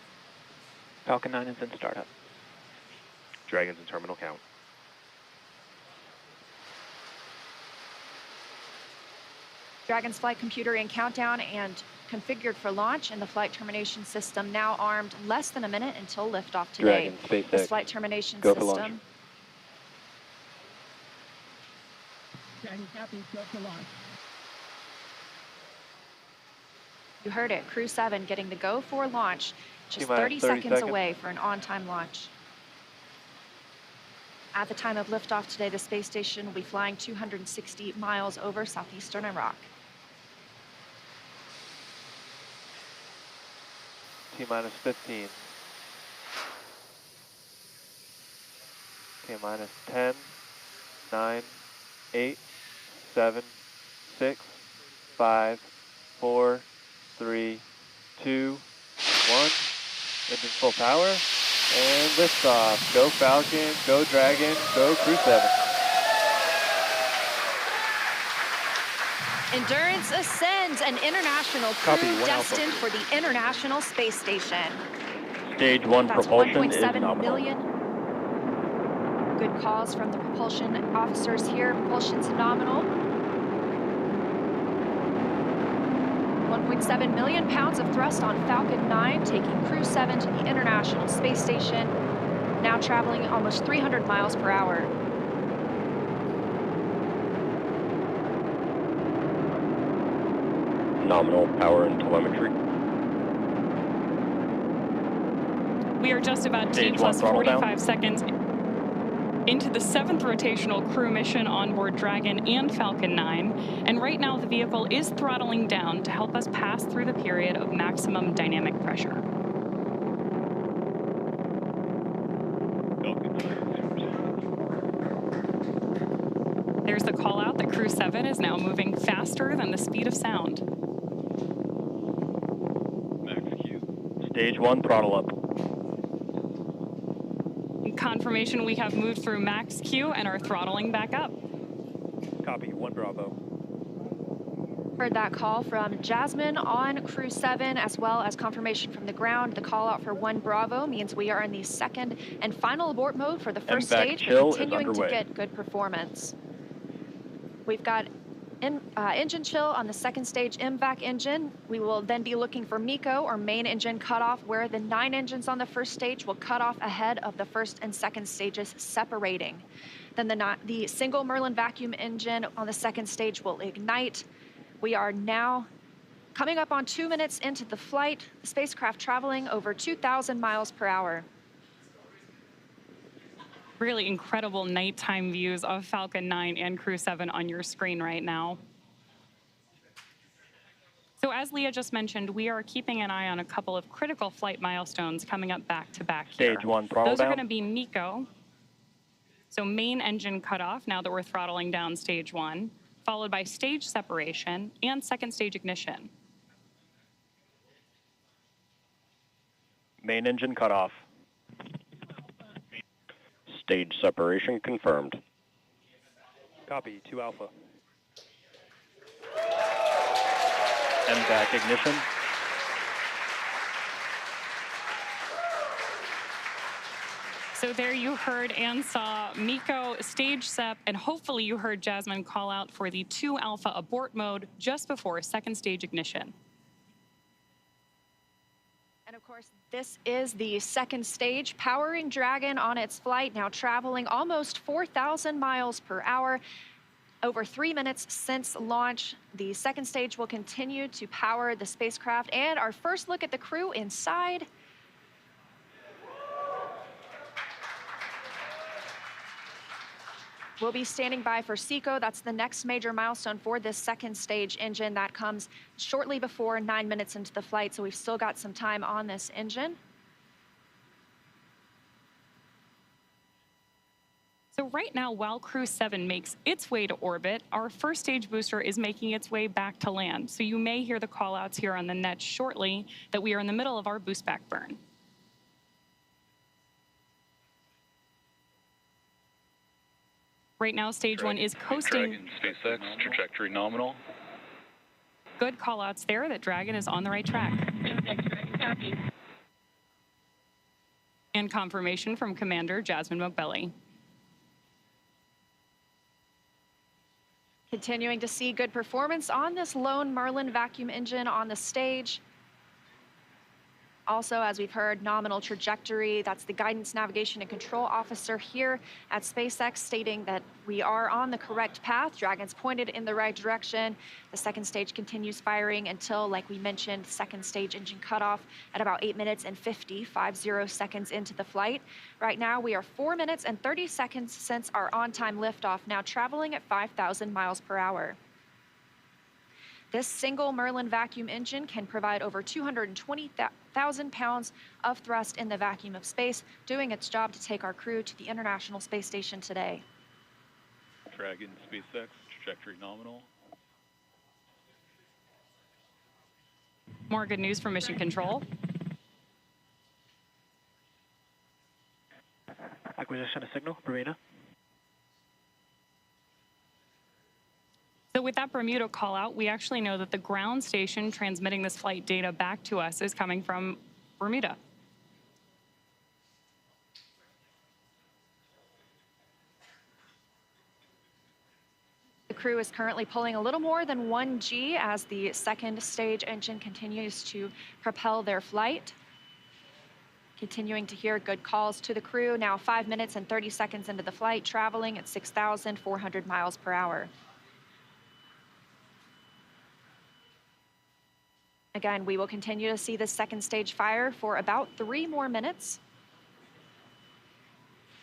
Falcon 9 is in startup. Dragon's in terminal count. Dragon's flight computer in countdown and configured for launch, and the flight termination system now armed. Less than a minute until liftoff today. Dragon, SpaceX, this flight termination go for system. launch. Dragon copies, go for launch. You heard it, Crew-7 getting the go for launch, just T-minus 30 30 seconds seconds away for an on-time launch. At the time of liftoff today, the space station will be flying 260 miles over southeastern Iraq. T-minus 15. T-minus 10, 9, 8, 7, 6, 5, 4, 3, 2, 1. Engine full power. And liftoff. Go Falcon, go Dragon, go Crew-7. Endurance ascends, an international Copy, crew 1 destined Alpha. for the International Space Station. Stage 1 That's propulsion is 1.7 nominal. million. Good calls from the propulsion officers here. Propulsion's nominal. 1.7 million pounds of thrust on Falcon 9, taking Crew-7 to the International Space Station, now traveling almost 300 miles per hour. Nominal power and telemetry. We are just about T Stage plus 1 throttle 45 down. seconds into the 7th rotational crew mission on board Dragon and Falcon 9. And right now the vehicle is throttling down to help us pass through the period of maximum dynamic pressure. There's the call out that Crew-7 is now moving faster than the speed of sound. Stage 1 throttle up. confirmation we have moved through max Q and are throttling back up. Copy, 1 Bravo. Heard that call from Jasmine on Crew-7, as well as confirmation from the ground. The call out for 1 Bravo means we are in the second and final abort mode for the first MVAC stage, chill is continuing to underway. get good performance. We've got engine chill on the second stage MVAC engine. We will then be looking for MECO, or main engine cutoff, where the 9 engines on the first stage will cut off ahead of the first and second stages separating. Then the single Merlin vacuum engine on the second stage will ignite. We are now coming up on 2 minutes into the flight, the spacecraft traveling over 2,000 miles per hour. Really incredible nighttime views of Falcon 9 and Crew-7 on your screen right now. So as Leah just mentioned, we are keeping an eye on a couple of critical flight milestones coming up back to back here. Stage 1 throttle Those are down. going to be MECO, so main engine cutoff now that we're throttling down stage 1, followed by stage separation and second stage ignition. Main engine cutoff. Stage separation confirmed. Copy, 2 Alpha. MVAC ignition. So there you heard and saw MECO, stage sep, and hopefully you heard Jasmine call out for the 2 Alpha abort mode just before second stage ignition. And of course, this is the second stage, powering Dragon on its flight, now traveling almost 4,000 miles per hour. Over 3 minutes since launch, the second stage will continue to power the spacecraft. And our first look at the crew inside. We'll be standing by for SECO. That's the next major milestone for this second stage engine. That comes shortly before 9 minutes into the flight, so we've still got some time on this engine. So right now, while Crew-7 makes its way to orbit, our first stage booster is making its way back to land. So you may hear the call-outs here on the net shortly that we are in the middle of our boost back burn. Right now, stage 1 is coasting. Dragon, SpaceX, trajectory nominal. Good call-outs there that Dragon is on the right track. And confirmation from Commander Jasmine Mogbelli. Continuing to see good performance on this lone Merlin vacuum engine on the stage. Also, as we've heard, nominal trajectory. That's the guidance, navigation, and control officer here at SpaceX stating that we are on the correct path. Dragon's pointed in the right direction. The second stage continues firing until, like we mentioned, second stage engine cutoff at about 8 minutes and 50 seconds into the flight. Right now, we are 4 minutes and 30 seconds since our on-time liftoff, now traveling at 5,000 miles per hour. This single Merlin vacuum engine can provide over 220,000 pounds of thrust in the vacuum of space, doing its job to take our crew to the International Space Station today. Dragon, SpaceX, trajectory nominal. More good news from Mission Control. Acquisition of signal, Bermuda. So with that Bermuda call out, we actually know that the ground station transmitting this flight data back to us is coming from Bermuda. The crew is currently pulling a little more than 1 G as the second stage engine continues to propel their flight. Continuing to hear good calls to the crew, now 5 minutes and 30 seconds into the flight, traveling at 6,400 miles per hour. Again, we will continue to see this second stage fire for about 3 more minutes.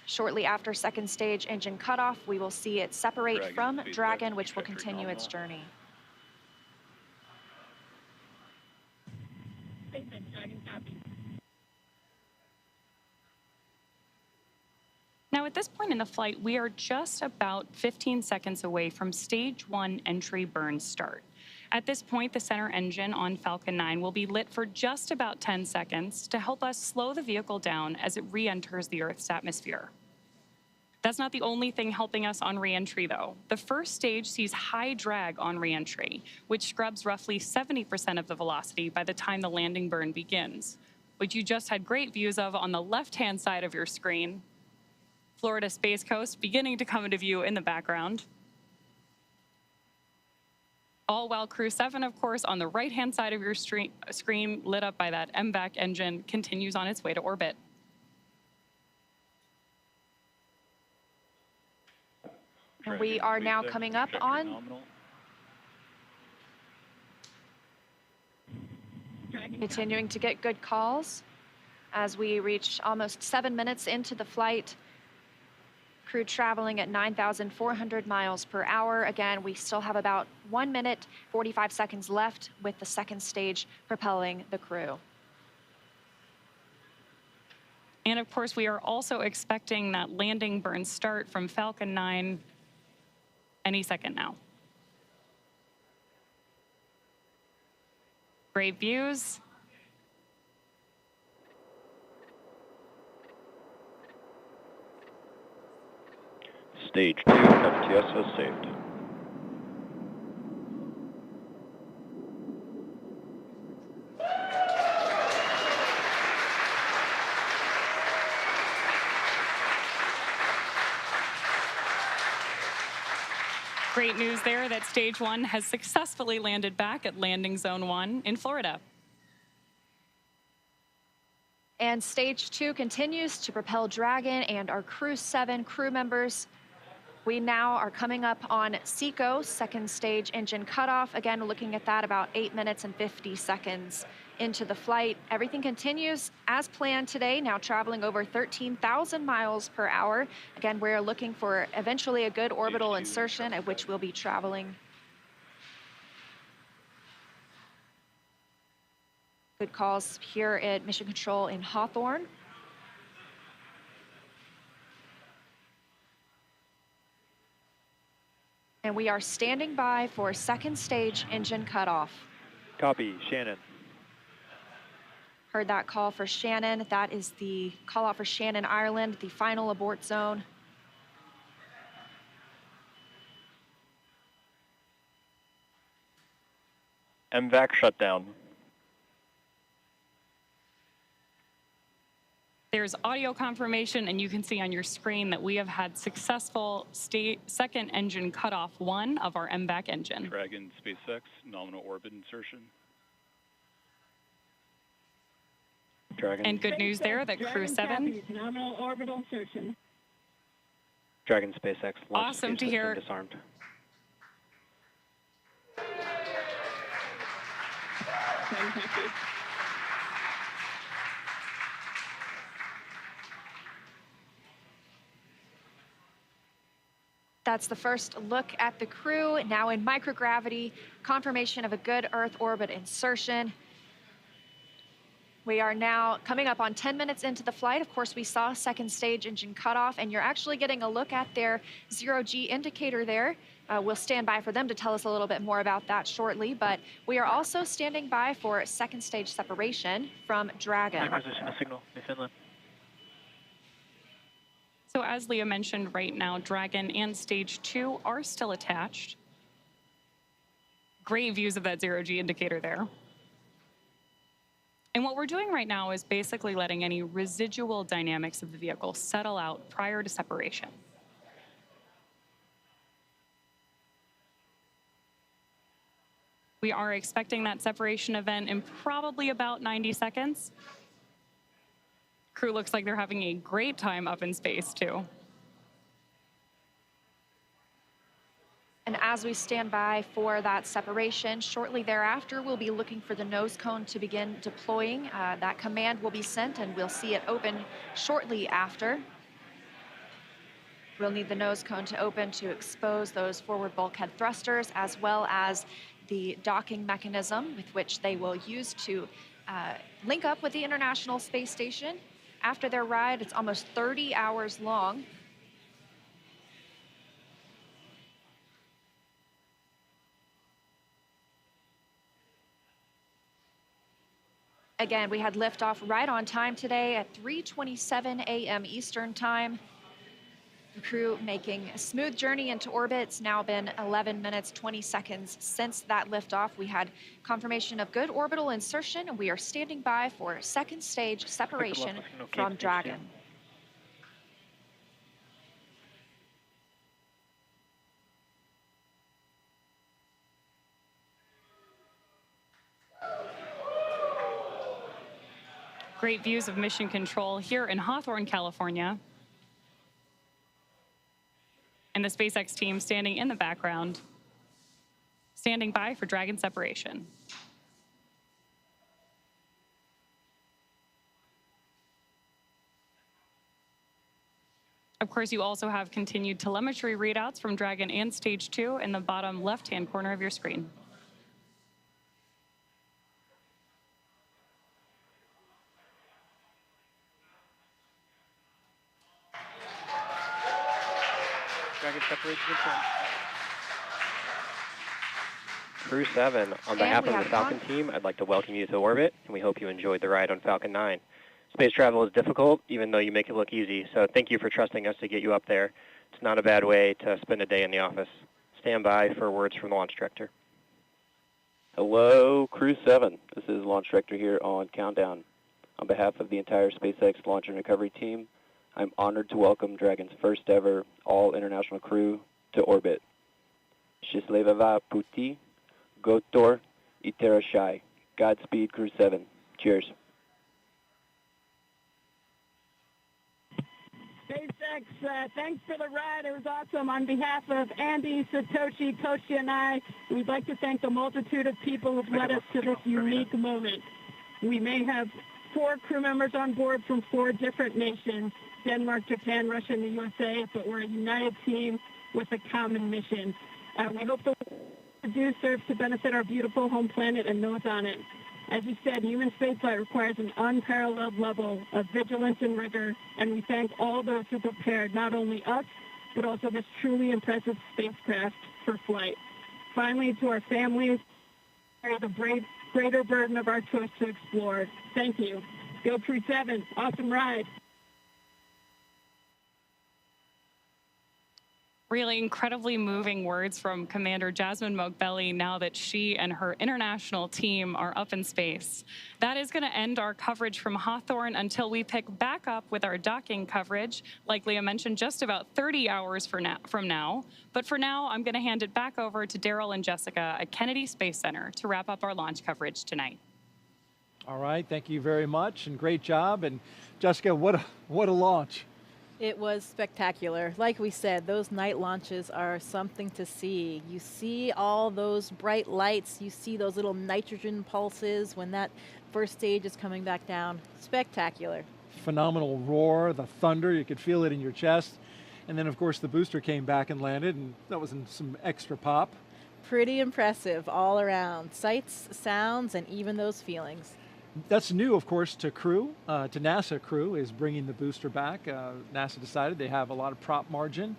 Shortly after second stage engine cutoff, we will see it separate from Dragon, which will continue its journey. Now at this point in the flight, we are just about 15 seconds away from stage 1 entry burn start. At this point, the center engine on Falcon 9 will be lit for just about 10 seconds to help us slow the vehicle down as it re-enters the Earth's atmosphere. That's not the only thing helping us on re-entry, though. The first stage sees high drag on re-entry, which scrubs roughly 70% of the velocity by the time the landing burn begins, which you just had great views of on the left-hand side of your screen. Florida Space Coast beginning to come into view in the background. All while Crew-7, of course, on the right-hand side of your screen, lit up by that MVAC engine, continues on its way to orbit. And we are now coming up on Nominal. continuing to get good calls as we reach almost 7 minutes into the flight. Crew traveling at 9,400 miles per hour. Again, we still have about 1 minute, 45 seconds left with the second stage propelling the crew. And of course, we are also expecting that landing burn start from Falcon 9 any second now. Great views. Stage 2 FTS saved. Great news there that Stage 1 has successfully landed back at Landing Zone 1 in Florida. And Stage 2 continues to propel Dragon and our Crew-7 crew members. We now are coming up on SECO, second stage engine cutoff. Again, looking at that about 8 minutes and 50 seconds into the flight. Everything continues as planned today, now traveling over 13,000 miles per hour. Again, we're looking for eventually a good orbital insertion at which we'll be traveling. Good calls here at Mission Control in Hawthorne. And we are standing by for second stage engine cutoff. Copy, Shannon. Heard that call for Shannon. That is the call out for Shannon, Ireland, the final abort zone. MVAC shutdown. There's audio confirmation, and you can see on your screen that we have had successful second engine cutoff 1 of our MVAC engine. Dragon SpaceX nominal orbit insertion. Dragon. And good news there that Crew-7. Nominal orbital insertion. Dragon SpaceX launch Awesome to hear. disarmed. That's the first look at the crew, now in microgravity, confirmation of a good Earth orbit insertion. We are now coming up on 10 minutes into the flight. Of course, we saw second stage engine cutoff, and you're actually getting a look at their zero-G indicator there. We'll stand by for them to tell us a little bit more about that shortly, but we are also standing by for second stage separation from Dragon. Acquisition of signal in Finland. So as Leah mentioned, right now, Dragon and Stage 2 are still attached. Great views of that zero-G indicator there. And what we're doing right now is basically letting any residual dynamics of the vehicle settle out prior to separation. We are expecting that separation event in probably about 90 seconds. Crew looks like they're having a great time up in space, too. And as we stand by for that separation, shortly thereafter, we'll be looking for the nose cone to begin deploying. That command will be sent, and we'll see it open shortly after. We'll need the nose cone to open to expose those forward bulkhead thrusters, as well as the docking mechanism with which they will use to link up with the International Space Station. After their ride, it's almost 30 hours long. Again, we had liftoff right on time today at 3:27 a.m. Eastern Time. The crew making a smooth journey into orbit. It's now been 11 minutes, 20 seconds since that liftoff. We had confirmation of good orbital insertion, and we are standing by for second stage separation from Dragon. Great views of mission control here in Hawthorne, California. And the SpaceX team standing in the background, standing by for Dragon separation. Of course, you also have continued telemetry readouts from Dragon and Stage 2 in the bottom left-hand corner of your screen. Dragon separation confirmed. Crew-7, on behalf of the Falcon team, I'd like to welcome you to orbit, and we hope you enjoyed the ride on Falcon 9. Space travel is difficult, even though you make it look easy, so thank you for trusting us to get you up there. It's not a bad way to spend a day in the office. Stand by for words from the launch director. Hello, Crew-7. This is Launch Director here on Countdown. On behalf of the entire SpaceX Launch and Recovery team, I'm honored to welcome Dragon's first ever all-international crew to orbit. Счастливого пути, Gotor, Iterashai. Godspeed, Crew-7. Cheers. SpaceX, thanks for the ride. It was awesome. On behalf of Andy, Satoshi, Koshi, and I, we'd like to thank the multitude of people who've led us to this unique moment. We may have 4 crew members on board from 4 different nations, Denmark, Japan, Russia, and the USA, but we're a united team with a common mission. We hope the work we do serves to benefit our beautiful home planet and those on it. As you said, human spaceflight requires an unparalleled level of vigilance and rigor, and we thank all those who prepared not only us, but also this truly impressive spacecraft for flight. Finally, to our families, carry the greater burden of our choice to explore. Thank you. Go Crew-7. Awesome ride. Really incredibly moving words from Commander Jasmine Mogbelli now that she and her international team are up in space. That is going to end our coverage from Hawthorne until we pick back up with our docking coverage, like Leah mentioned, just about 30 hours from now. But for now, I'm going to hand it back over to Daryl and Jessica at Kennedy Space Center to wrap up our launch coverage tonight. All right, thank you very much, and great job. And Jessica, what a launch. It was spectacular. Like we said, those night launches are something to see. You see all those bright lights. You see those little nitrogen pulses when that first stage is coming back down. Spectacular. Phenomenal roar, the thunder, you could feel it in your chest. And then, of course, the booster came back and landed, and that was some extra pop. Pretty impressive all around. Sights, sounds, and even those feelings. That's new, of course, to Crew, to NASA Crew, is bringing the booster back. NASA decided they have a lot of prop margin,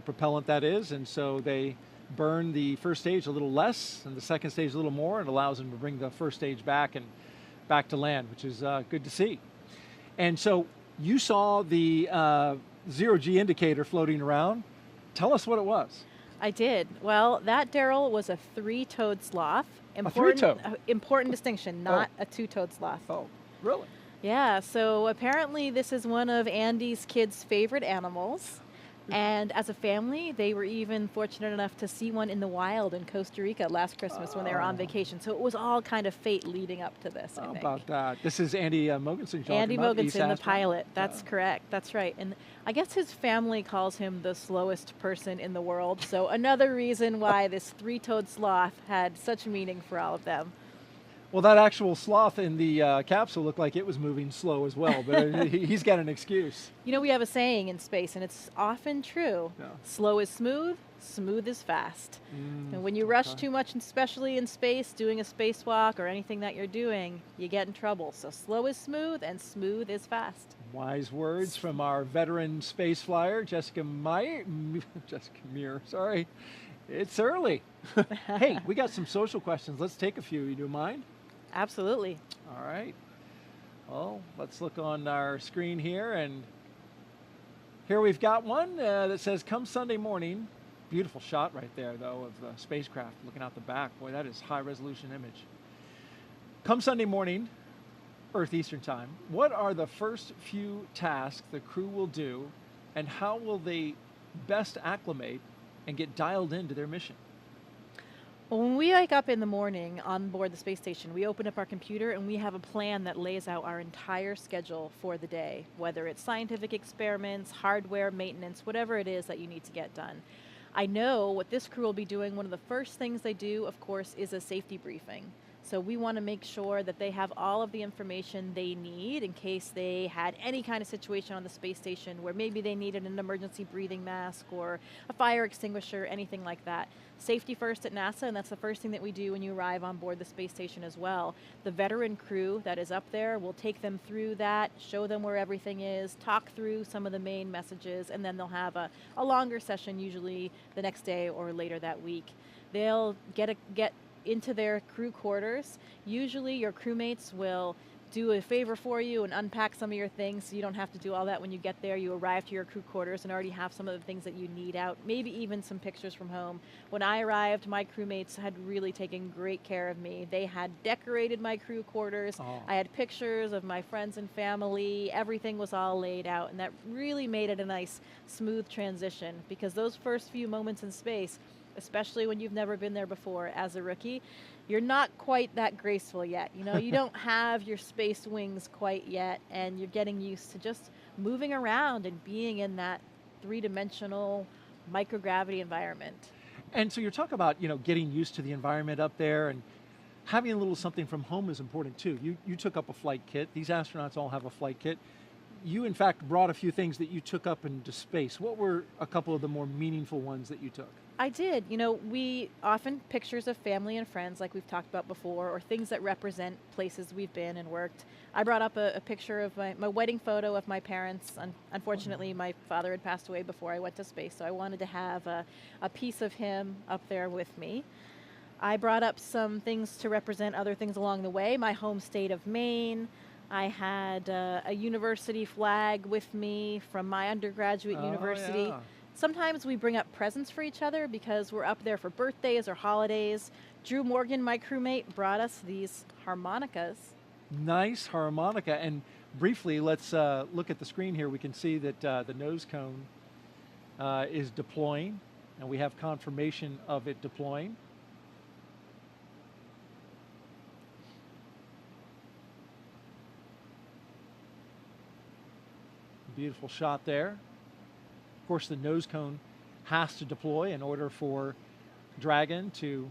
propellant that is, and so they burn the first stage a little less and the second stage a little more. It allows them to bring the first stage back and back to land, which is good to see. And so you saw the zero-G indicator floating around. Tell us what it was. I did. Well, that, Daryl, was a 3-toed sloth. Important distinction, not a 2-toed sloth. Oh, really? Yeah, so apparently this is one of Andy's kids' favorite animals. And as a family, they were even fortunate enough to see one in the wild in Costa Rica last Christmas when they were on vacation. So it was all kind of fate leading up to this, I think. How about that? This is Andy Mogensen. Andy Mogensen, the pilot. That's correct. That's right. And I guess his family calls him the slowest person in the world. So another reason why this 3-toed sloth had such meaning for all of them. Well, that actual sloth in the capsule looked like it was moving slow as well, but he's got an excuse. You know, we have a saying in space, and it's often true. Yeah. Slow is smooth, smooth is fast. And when you rush too much, especially in space, doing a spacewalk or anything that you're doing, you get in trouble. So slow is smooth, and smooth is fast. Wise words from our veteran space flyer, Jessica Meir, sorry. It's early. Hey, we got some social questions. Let's take a few. You do mind? Absolutely. All right. Well, let's look on our screen here, and here we've got one that says, come Sunday morning. Beautiful shot right there, though, of the spacecraft looking out the back. Boy, that is high-resolution image. Come Sunday morning, Earth Eastern Time, what are the first few tasks the crew will do, and how will they best acclimate and get dialed into their mission? Well, when we wake up in the morning on board the space station, we open up our computer and we have a plan that lays out our entire schedule for the day, whether it's scientific experiments, hardware, maintenance, whatever it is that you need to get done. I know what this crew will be doing. One of the first things they do, of course, is a safety briefing. So we want to make sure that they have all of the information they need in case they had any kind of situation on the space station where maybe they needed an emergency breathing mask or a fire extinguisher, anything like that. Safety first at NASA, and that's the first thing that we do when you arrive on board the space station as well. The veteran crew that is up there will take them through that, show them where everything is, talk through some of the main messages, and then they'll have a longer session, usually the next day or later that week. They'll get into their crew quarters. Usually your crewmates will do a favor for you and unpack some of your things so you don't have to do all that when you get there. You arrive to your crew quarters and already have some of the things that you need out, maybe even some pictures from home. When I arrived, my crewmates had really taken great care of me. They had decorated my crew quarters. Oh. I had pictures of my friends and family. Everything was all laid out, and that really made it a nice, smooth transition, because those first few moments in space, especially when you've never been there before as a rookie, you're not quite that graceful yet. You know, you don't have your space wings quite yet, and you're getting used to just moving around and being in that three-dimensional microgravity environment. And so you're talking about, you know, getting used to the environment up there, and having a little something from home is important too. You took up a flight kit. These astronauts all have a flight kit. You, in fact, brought a few things that you took up into space. What were a couple of the more meaningful ones that you took? I did. You know, we often pictures of family and friends, like we've talked about before, or things that represent places we've been and worked. I brought up a picture of my wedding photo of my parents. Unfortunately, my father had passed away before I went to space, so I wanted to have a piece of him up there with me. I brought up some things to represent other things along the way. My home state of Maine. I had a university flag with me from my undergraduate university. Yeah. Sometimes we bring up presents for each other because we're up there for birthdays or holidays. Drew Morgan, my crewmate, brought us these harmonicas. Nice harmonica. And briefly, let's look at the screen here. We can see that the nose cone is deploying, and we have confirmation of it deploying. Beautiful shot there. Of course, the nose cone has to deploy in order for Dragon to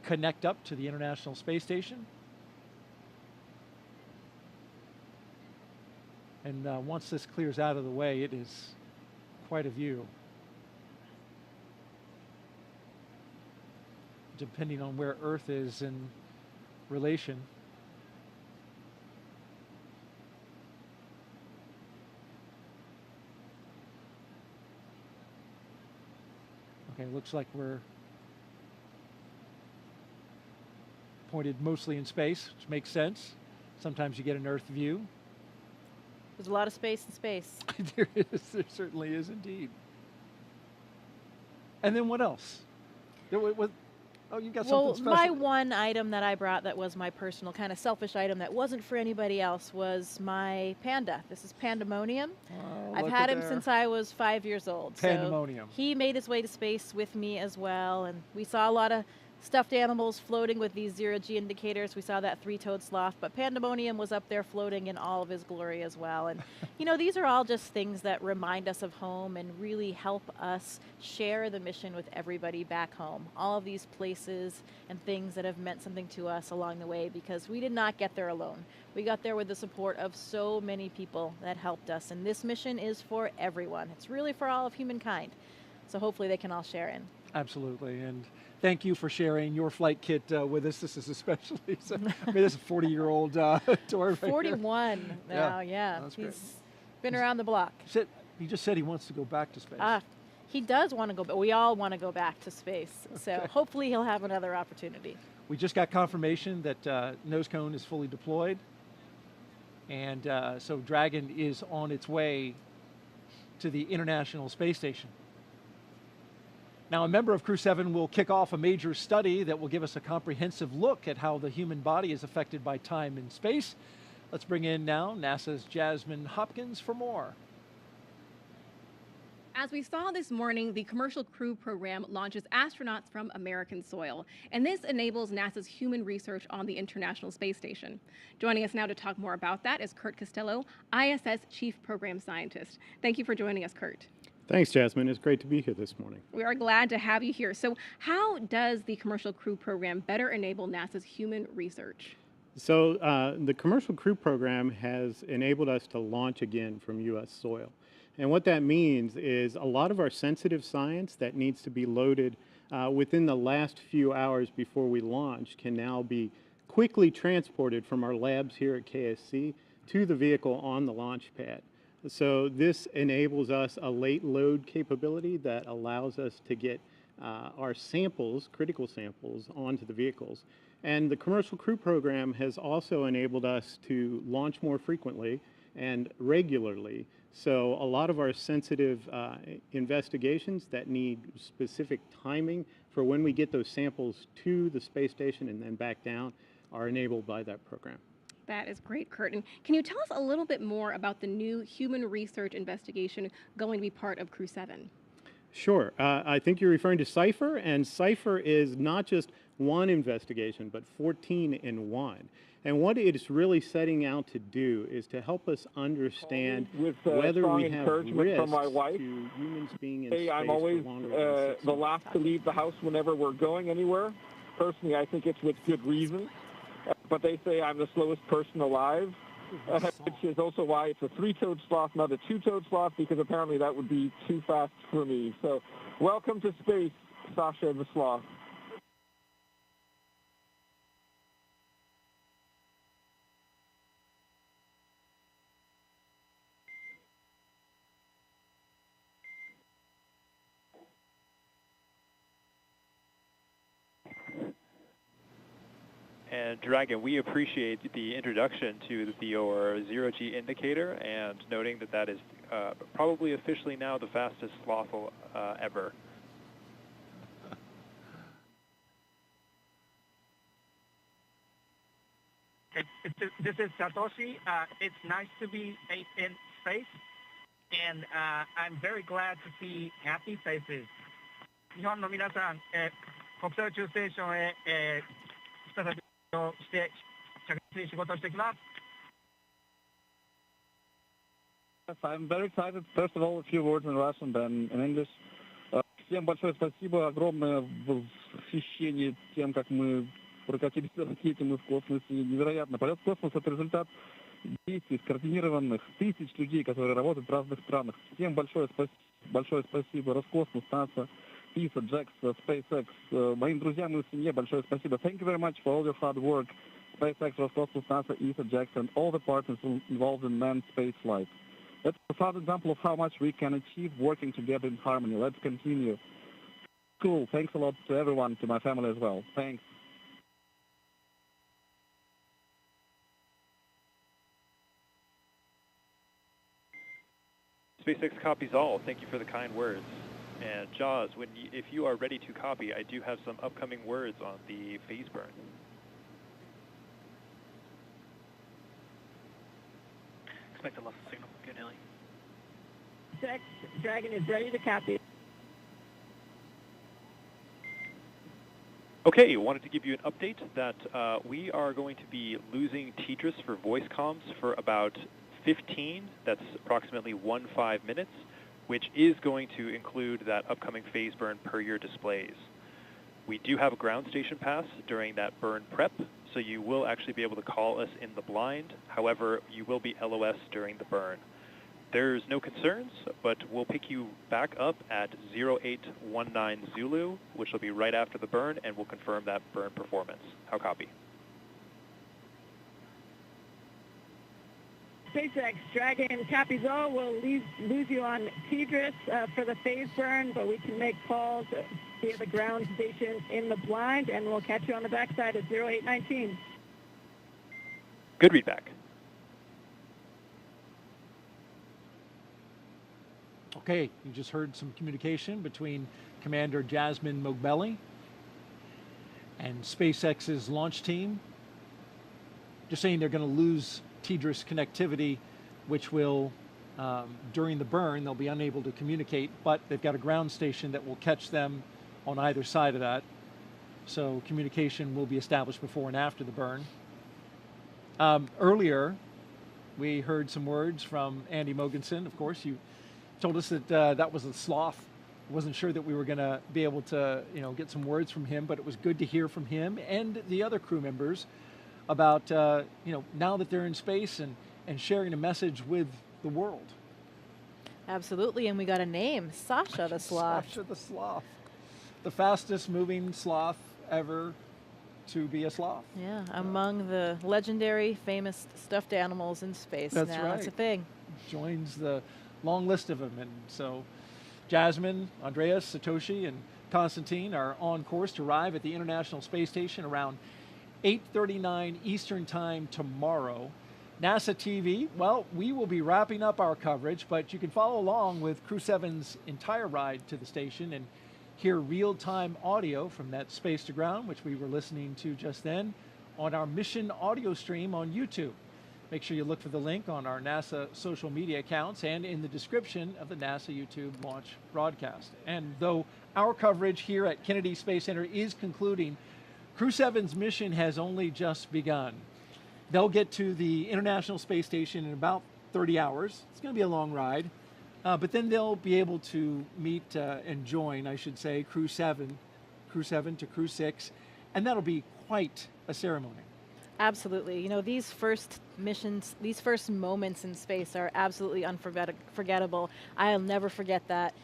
connect up to the International Space Station. And once this clears out of the way, it is quite a view. Depending on where Earth is in relation. Okay, looks like we're pointed mostly in space, which makes sense. Sometimes you get an Earth view. There's a lot of space in space. There is, there certainly is indeed. And then what else? Oh, you got something special. Well, my one item that I brought that was my personal kind of selfish item that wasn't for anybody else was my panda. This is Pandemonium. Oh, I've had him since I was 5 years old. Pandemonium. So he made his way to space with me as well, and we saw a lot of stuffed animals floating with these zero-G indicators. We saw that three-toed sloth, but Pandemonium was up there floating in all of his glory as well. And, you know, these are all just things that remind us of home and really help us share the mission with everybody back home. All of these places and things that have meant something to us along the way, because we did not get there alone. We got there with the support of so many people that helped us. And this mission is for everyone. It's really for all of humankind. So hopefully they can all share in. Absolutely. And thank you for sharing your flight kit with us. This is especially, I mean, this is a 40-year-old tour. 41 now, yeah. That's He's great. been around the block. He just said he wants to go back to space. He does want to go, but we all want to go back to space. So Okay. hopefully he'll have another opportunity. We just got confirmation that nose cone is fully deployed. And so Dragon is on its way to the International Space Station. Now, a member of Crew-7 will kick off a major study that will give us a comprehensive look at how the human body is affected by time and space. Let's bring in now NASA's Jasmine Hopkins for more. As we saw this morning, the Commercial Crew program launches astronauts from American soil, and this enables NASA's human research on the International Space Station. Joining us now to talk more about that is Kurt Costello, ISS Chief Program Scientist. Thank you for joining us, Kurt. Thanks, Jasmine. It's great to be here this morning. We are glad to have you here. So how does the Commercial Crew program better enable NASA's human research? So the Commercial Crew program has enabled us to launch again from U.S. soil. And what that means is a lot of our sensitive science that needs to be loaded within the last few hours before we launch can now be quickly transported from our labs here at KSC to the vehicle on the launch pad. So this enables us a late load capability that allows us to get our samples, critical samples, onto the vehicles. And the Commercial Crew program has also enabled us to launch more frequently and regularly. So a lot of our sensitive investigations that need specific timing for when we get those samples to the space station and then back down are enabled by that program. That is great, Kurt. And can you tell us a little bit more about the new human research investigation going to be part of Crew-7? Sure. I think you're referring to CIPHER, and CIPHER is not just one investigation, but 14 in one. And what it is really setting out to do is to help us understand whether we have risks from my wife. to humans being in space I'm for always longer than 6 the last to leave the house whenever we're going anywhere. Personally, I think it's with good reason. But they say I'm the slowest person alive, which is also why it's a 3-toed sloth, not a 2-toed sloth, because apparently that would be too fast for me. So welcome to space, Sasha the sloth. And Dragon, we appreciate the introduction to your zero-G indicator and noting that that is probably officially now the fastest sloth ever. This is Satoshi. It's nice to be in space, and I'm very glad to see happy faces. 日本の皆さん、国際宇宙ステーションへ、再びして着実に仕事をしてきます。 Yes, I'm very excited. First of all, a few words in Russian, then in English. Всем большое спасибо, огромное восхищение тем, как мы прокатились на ракете, мы в космосе. Невероятно. Полет в космос — это результат действий скоординированных тысяч людей, которые работают в разных странах. Всем большое спасибо. Роскосмос, НАСА, ESA, JAXA, SpaceX. Моим друзьям и семье большое спасибо. Thank you very much for all your hard work. SpaceX, Roscosmos, NASA, ESA, JAXA, and all the partners involved in manned space flight. That's a proud example of how much we can achieve working together in harmony. Let's continue. Cool. Thanks a lot to everyone, to my family as well. Thanks. SpaceX copies all. Thank you for the kind words. And Jaws, if you are ready to copy, I do have some upcoming words on the phase burn. Expect a loss of signal. Good, Haley. Dragon is ready to copy. Okay, wanted to give you an update that we are going to be losing TDRS for voice comms for about 15, that's approximately 15 minutes, which is going to include that upcoming phase burn per your displays. We do have a ground station pass during that burn prep, so you will actually be able to call us in the blind. However, you will be LOS during the burn. There's no concerns, but we'll pick you back up at 0819 Zulu, which will be right after the burn, and we'll confirm that burn performance. How copy? SpaceX Dragon copies all. We'll lose you on TDRS for the phase burn, but we can make calls via the ground station in the blind, and we'll catch you on the backside at 0819. Good readback. Okay, you just heard some communication between Commander Jasmine Mogbelli and SpaceX's launch team. Just saying they're going to lose TDRS connectivity, which will, during the burn, they'll be unable to communicate, but they've got a ground station that will catch them on either side of that. So communication will be established before and after the burn. Earlier, we heard some words from Andy Mogensen. Of course, you told us that that was a sloth. Wasn't sure that we were going to be able to, get some words from him, but it was good to hear from him and the other crew members about, now that they're in space and sharing a message with the world. Absolutely, and we got a name, Sasha the Sloth. Sasha the Sloth. The fastest moving sloth ever to be a sloth. Yeah, among the legendary, famous stuffed animals in space. That's now. right. It's a thing. Joins the long list of them. And so Jasmine, Andreas, Satoshi, and Konstantin are on course to arrive at the International Space Station around 8:39 Eastern Time tomorrow. NASA TV, well, we will be wrapping up our coverage, but you can follow along with Crew-7's entire ride to the station and hear real-time audio from that space to ground, which we were listening to just then, on our mission audio stream on YouTube. Make sure you look for the link on our NASA social media accounts and in the description of the NASA YouTube launch broadcast. And though our coverage here at Kennedy Space Center is concluding, Crew-7's mission has only just begun. They'll get to the International Space Station in about 30 hours. It's going to be a long ride. But then they'll be able to meet and join, I should say, Crew-7 to Crew-6, and that'll be quite a ceremony. Absolutely. These first missions, these first moments in space are absolutely unforgettable. I'll never forget that.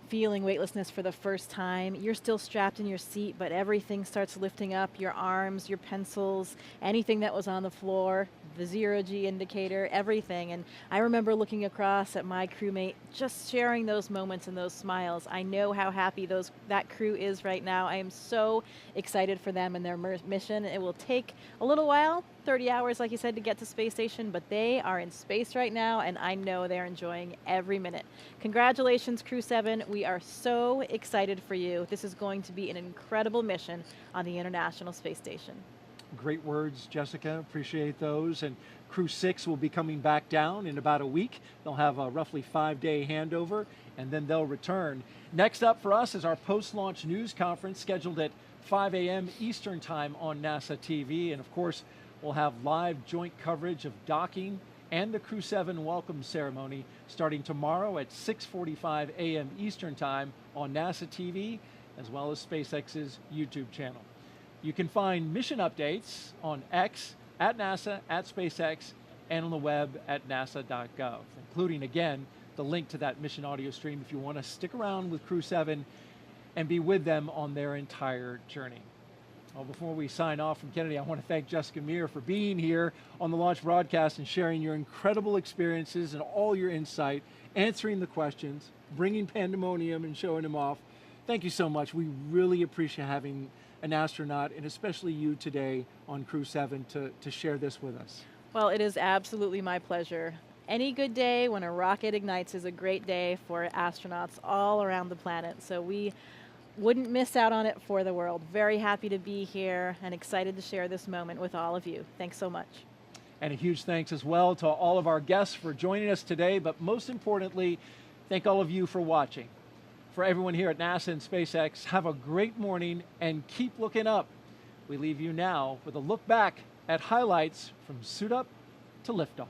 Feeling weightlessness for the first time. You're still strapped in your seat, but everything starts lifting up, your arms, your pencils, anything that was on the floor, the zero-G indicator, everything. And I remember looking across at my crewmate, just sharing those moments and those smiles. I know how happy that crew is right now. I am so excited for them and their mission. It will take a little while, 30 hours, like you said, to get to space station, but they are in space right now, and I know they're enjoying every minute. Congratulations, Crew-7. We are so excited for you. This is going to be an incredible mission on the International Space Station. Great words, Jessica. Appreciate those. And Crew-6 will be coming back down in about a week. They'll have a roughly 5-day handover, and then they'll return. Next up for us is our post-launch news conference scheduled at 5 a.m. Eastern Time on NASA TV. And of course, we'll have live joint coverage of docking and the Crew-7 welcome ceremony starting tomorrow at 6:45 a.m. Eastern Time on NASA TV, as well as SpaceX's YouTube channel. You can find mission updates on X, at NASA, at SpaceX, and on the web at nasa.gov, including, again, the link to that mission audio stream if you want to stick around with Crew-7 and be with them on their entire journey. Well, before we sign off from Kennedy, I want to thank Jessica Meir for being here on the launch broadcast and sharing your incredible experiences and all your insight, answering the questions, bringing pandemonium and showing them off. Thank you so much. We really appreciate having an astronaut, and especially you today on Crew-7 to share this with us. Well, it is absolutely my pleasure. Any good day when a rocket ignites is a great day for astronauts all around the planet. So we wouldn't miss out on it for the world. Very happy to be here and excited to share this moment with all of you. Thanks so much. And a huge thanks as well to all of our guests for joining us today, but most importantly, thank all of you for watching. For everyone here at NASA and SpaceX, have a great morning and keep looking up. We leave you now with a look back at highlights from suit up to liftoff.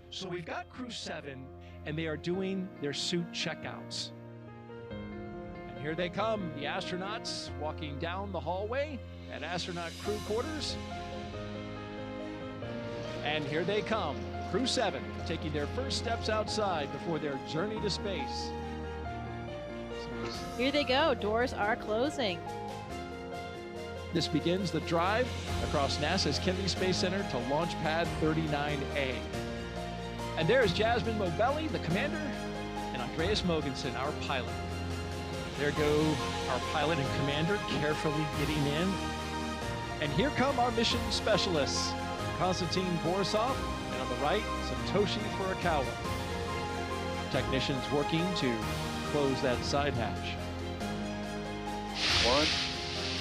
So we've got Crew-7, and they are doing their suit checkouts. And here they come, the astronauts walking down the hallway at astronaut crew quarters. And here they come, Crew-7, taking their first steps outside before their journey to space. Here they go, doors are closing. This begins the drive across NASA's Kennedy Space Center to Launch Pad 39A. And there's Jasmine Mogbelli, the commander, and Andreas Mogensen, our pilot. There go our pilot and commander carefully getting in. And here come our mission specialists, Konstantin Borisov, and on the right, Satoshi Furukawa. Technicians working to close that side hatch. 1,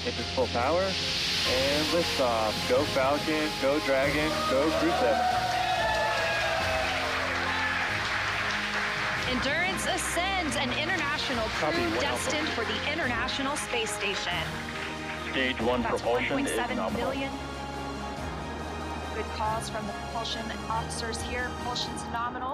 engine full power, and liftoff. Go Falcon, go Dragon, go Crew-7. Endurance ascends, an international crew destined for the International Space Station. Stage 1 That's propulsion is 1.7 nominal. million. Good calls from the propulsion officers here. Propulsion's nominal.